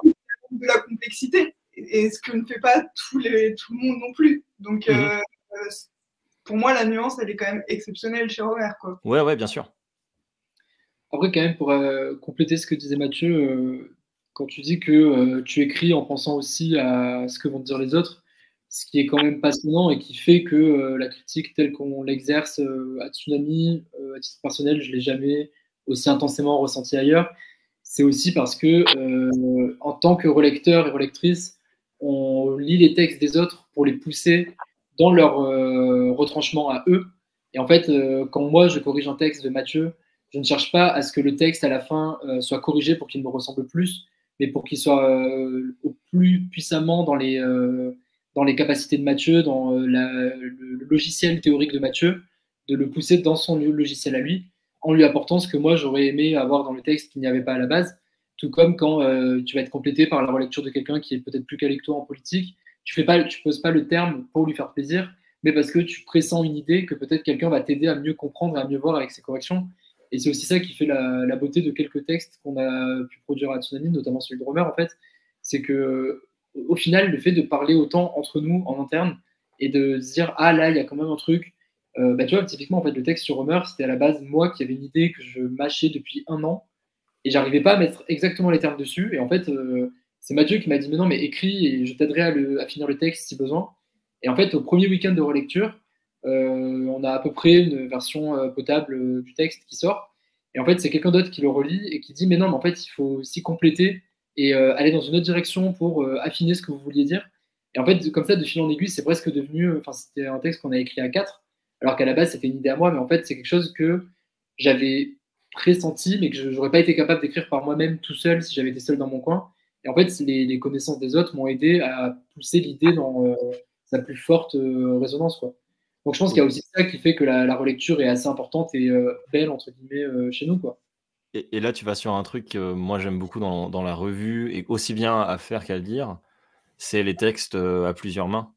de la complexité, et ce que ne fait pas tout le monde non plus. Donc pour moi, la nuance, elle est quand même exceptionnelle chez Romer, quoi. Ouais, bien sûr. Après, quand même, pour compléter ce que disait Mathieu, quand tu dis que tu écris en pensant aussi à ce que vont te dire les autres, ce qui est quand même passionnant et qui fait que la critique telle qu'on l'exerce à Tsunami, à titre personnel, je ne l'ai jamais aussi intensément ressenti ailleurs. C'est aussi parce que, en tant que relecteur et relectrice, on lit les textes des autres pour les pousser dans leur retranchement à eux. Et en fait, quand moi, je corrige un texte de Mathieu, je ne cherche pas à ce que le texte, à la fin, soit corrigé pour qu'il me ressemble plus. mais pour qu'il soit au plus puissamment dans les capacités de Mathieu, dans le logiciel théorique de Mathieu, de le pousser dans son logiciel à lui, en lui apportant ce que moi j'aurais aimé avoir dans le texte qu'il n'y avait pas à la base. Tout comme quand tu vas être complété par la relecture de quelqu'un qui est peut-être plus calé que toi en politique, tu poses pas le terme pour lui faire plaisir, mais parce que tu pressens une idée que peut-être quelqu'un va t'aider à mieux comprendre et à mieux voir avec ses corrections. Et c'est aussi ça qui fait la beauté de quelques textes qu'on a pu produire à Tsunami, notamment celui de Romer, en fait. C'est que, au final, le fait de parler autant entre nous, en interne, et de se dire, ah là, il y a quand même un truc. Tu vois, typiquement, en fait, le texte sur Romer, c'était à la base moi qui avais une idée que je mâchais depuis 1 an, et j'arrivais pas à mettre exactement les termes dessus. Et en fait, c'est Mathieu qui m'a dit, mais non, mais écris, et je t'aiderai à finir le texte si besoin. Et en fait, au premier week-end de relecture, on a à peu près une version potable du texte qui sort. Et en fait, c'est quelqu'un d'autre qui le relit et qui dit mais non, mais en fait, il faut aussi compléter et aller dans une autre direction pour affiner ce que vous vouliez dire. Et en fait, comme ça, de fil en aiguille, c'est presque devenu. Enfin, c'était un texte qu'on a écrit à 4, alors qu'à la base, c'était une idée à moi, mais en fait, c'est quelque chose que j'avais pressenti, mais que je n'aurais pas été capable d'écrire par moi-même tout seul si j'avais été seul dans mon coin. Et en fait, les connaissances des autres m'ont aidé à pousser l'idée dans sa plus forte résonance, quoi. Donc je pense qu'il y a aussi ça qui fait que la relecture est assez importante et belle, entre guillemets, chez nous, quoi. Et là, tu vas sur un truc que moi j'aime beaucoup dans la revue, et aussi bien à faire qu'à lire, c'est les textes à plusieurs mains.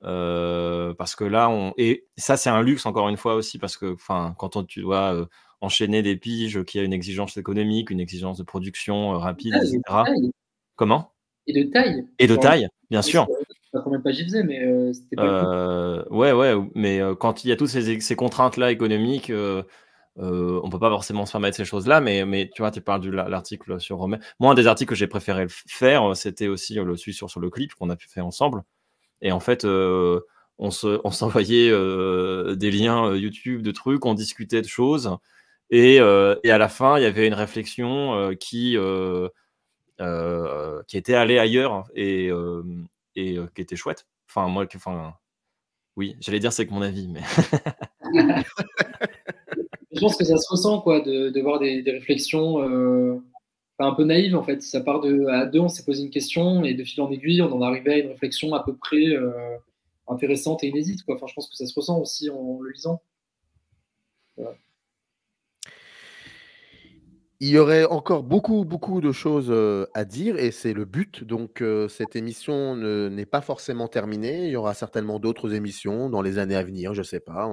Parce que là, et ça c'est un luxe encore une fois aussi, parce que quand tu dois enchaîner des piges qui a une exigence économique, une exigence de production rapide, etc. Comment ? Et de taille. Et de taille, bien sûr. Je sais pas combien de pages j'y faisais, mais c'était pas ouais, mais quand il y a toutes ces contraintes-là économiques, on peut pas forcément se permettre ces choses-là, mais tu vois, tu parles de l'article sur Romer. Moi, un des articles que j'ai préféré faire, c'était aussi celui sur le clip qu'on a pu faire ensemble. Et en fait, on s'envoyait des liens YouTube, de trucs, on discutait de choses, et à la fin, il y avait une réflexion qui était allée ailleurs et qui était chouette. Oui, j'allais dire c'est que mon avis, mais je pense que ça se ressent, quoi, de voir des réflexions un peu naïves, en fait. Ça part à 2, on s'est posé une question, et de fil en aiguille, on en arrivait à une réflexion à peu près intéressante et inédite, quoi. Enfin, je pense que ça se ressent aussi en le lisant. Voilà. Il y aurait encore beaucoup, beaucoup de choses à dire, et c'est le but. Donc, cette émission n'est pas forcément terminée. Il y aura certainement d'autres émissions dans les années à venir, je ne sais pas,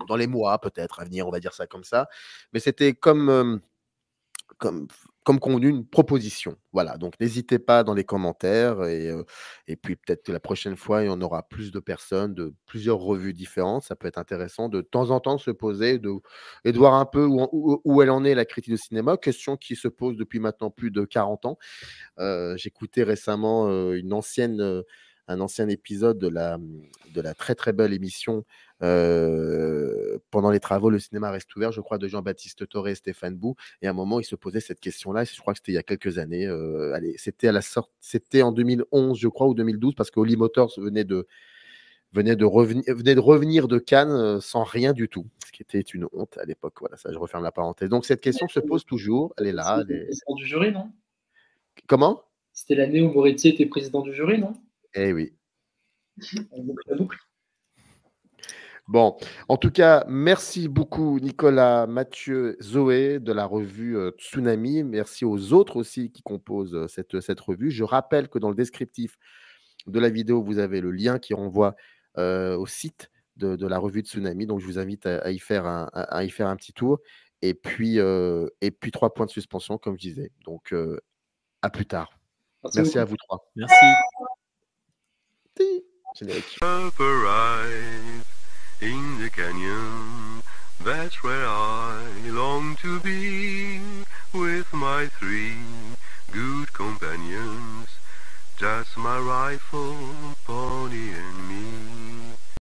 dans les mois peut-être à venir, on va dire ça comme ça. Mais c'était comme convenu, une proposition. Voilà, donc n'hésitez pas dans les commentaires, et puis peut-être que la prochaine fois, il y en aura plus de personnes, de plusieurs revues différentes. Ça peut être intéressant de temps en temps de se poser et de voir un peu où elle en est, la critique de cinéma. Question qui se pose depuis maintenant plus de 40 ans. J'écoutais récemment un ancien épisode de la très très belle émission pendant les travaux Le cinéma reste ouvert, je crois, de Jean-Baptiste Toré et Stéphane Bou, et à un moment il se posait cette question-là, je crois que c'était il y a quelques années, c'était en 2011 je crois, ou 2012, parce que Holly Motors venait de revenir de Cannes sans rien du tout, ce qui était une honte à l'époque. Voilà, ça, je referme la parenthèse. Donc cette question se pose toujours, elle est là. C'était le président du jury, non ? Comment ? C'était l'année où Moretti était président du jury, non ? Eh oui. On boucle la boucle. Bon, en tout cas, merci beaucoup Nicolas, Mathieu, Zoé de la revue Tsunami. Merci aux autres aussi qui composent cette revue. Je rappelle que dans le descriptif de la vidéo, vous avez le lien qui renvoie au site de la revue Tsunami. Donc, je vous invite à y faire un petit tour. Et puis 3 points de suspension, comme je disais. Donc, à plus tard. Merci à vous 3. Merci. Générique. In the canyon, that's where I long to be, with my 3 good companions, just my rifle, pony and me.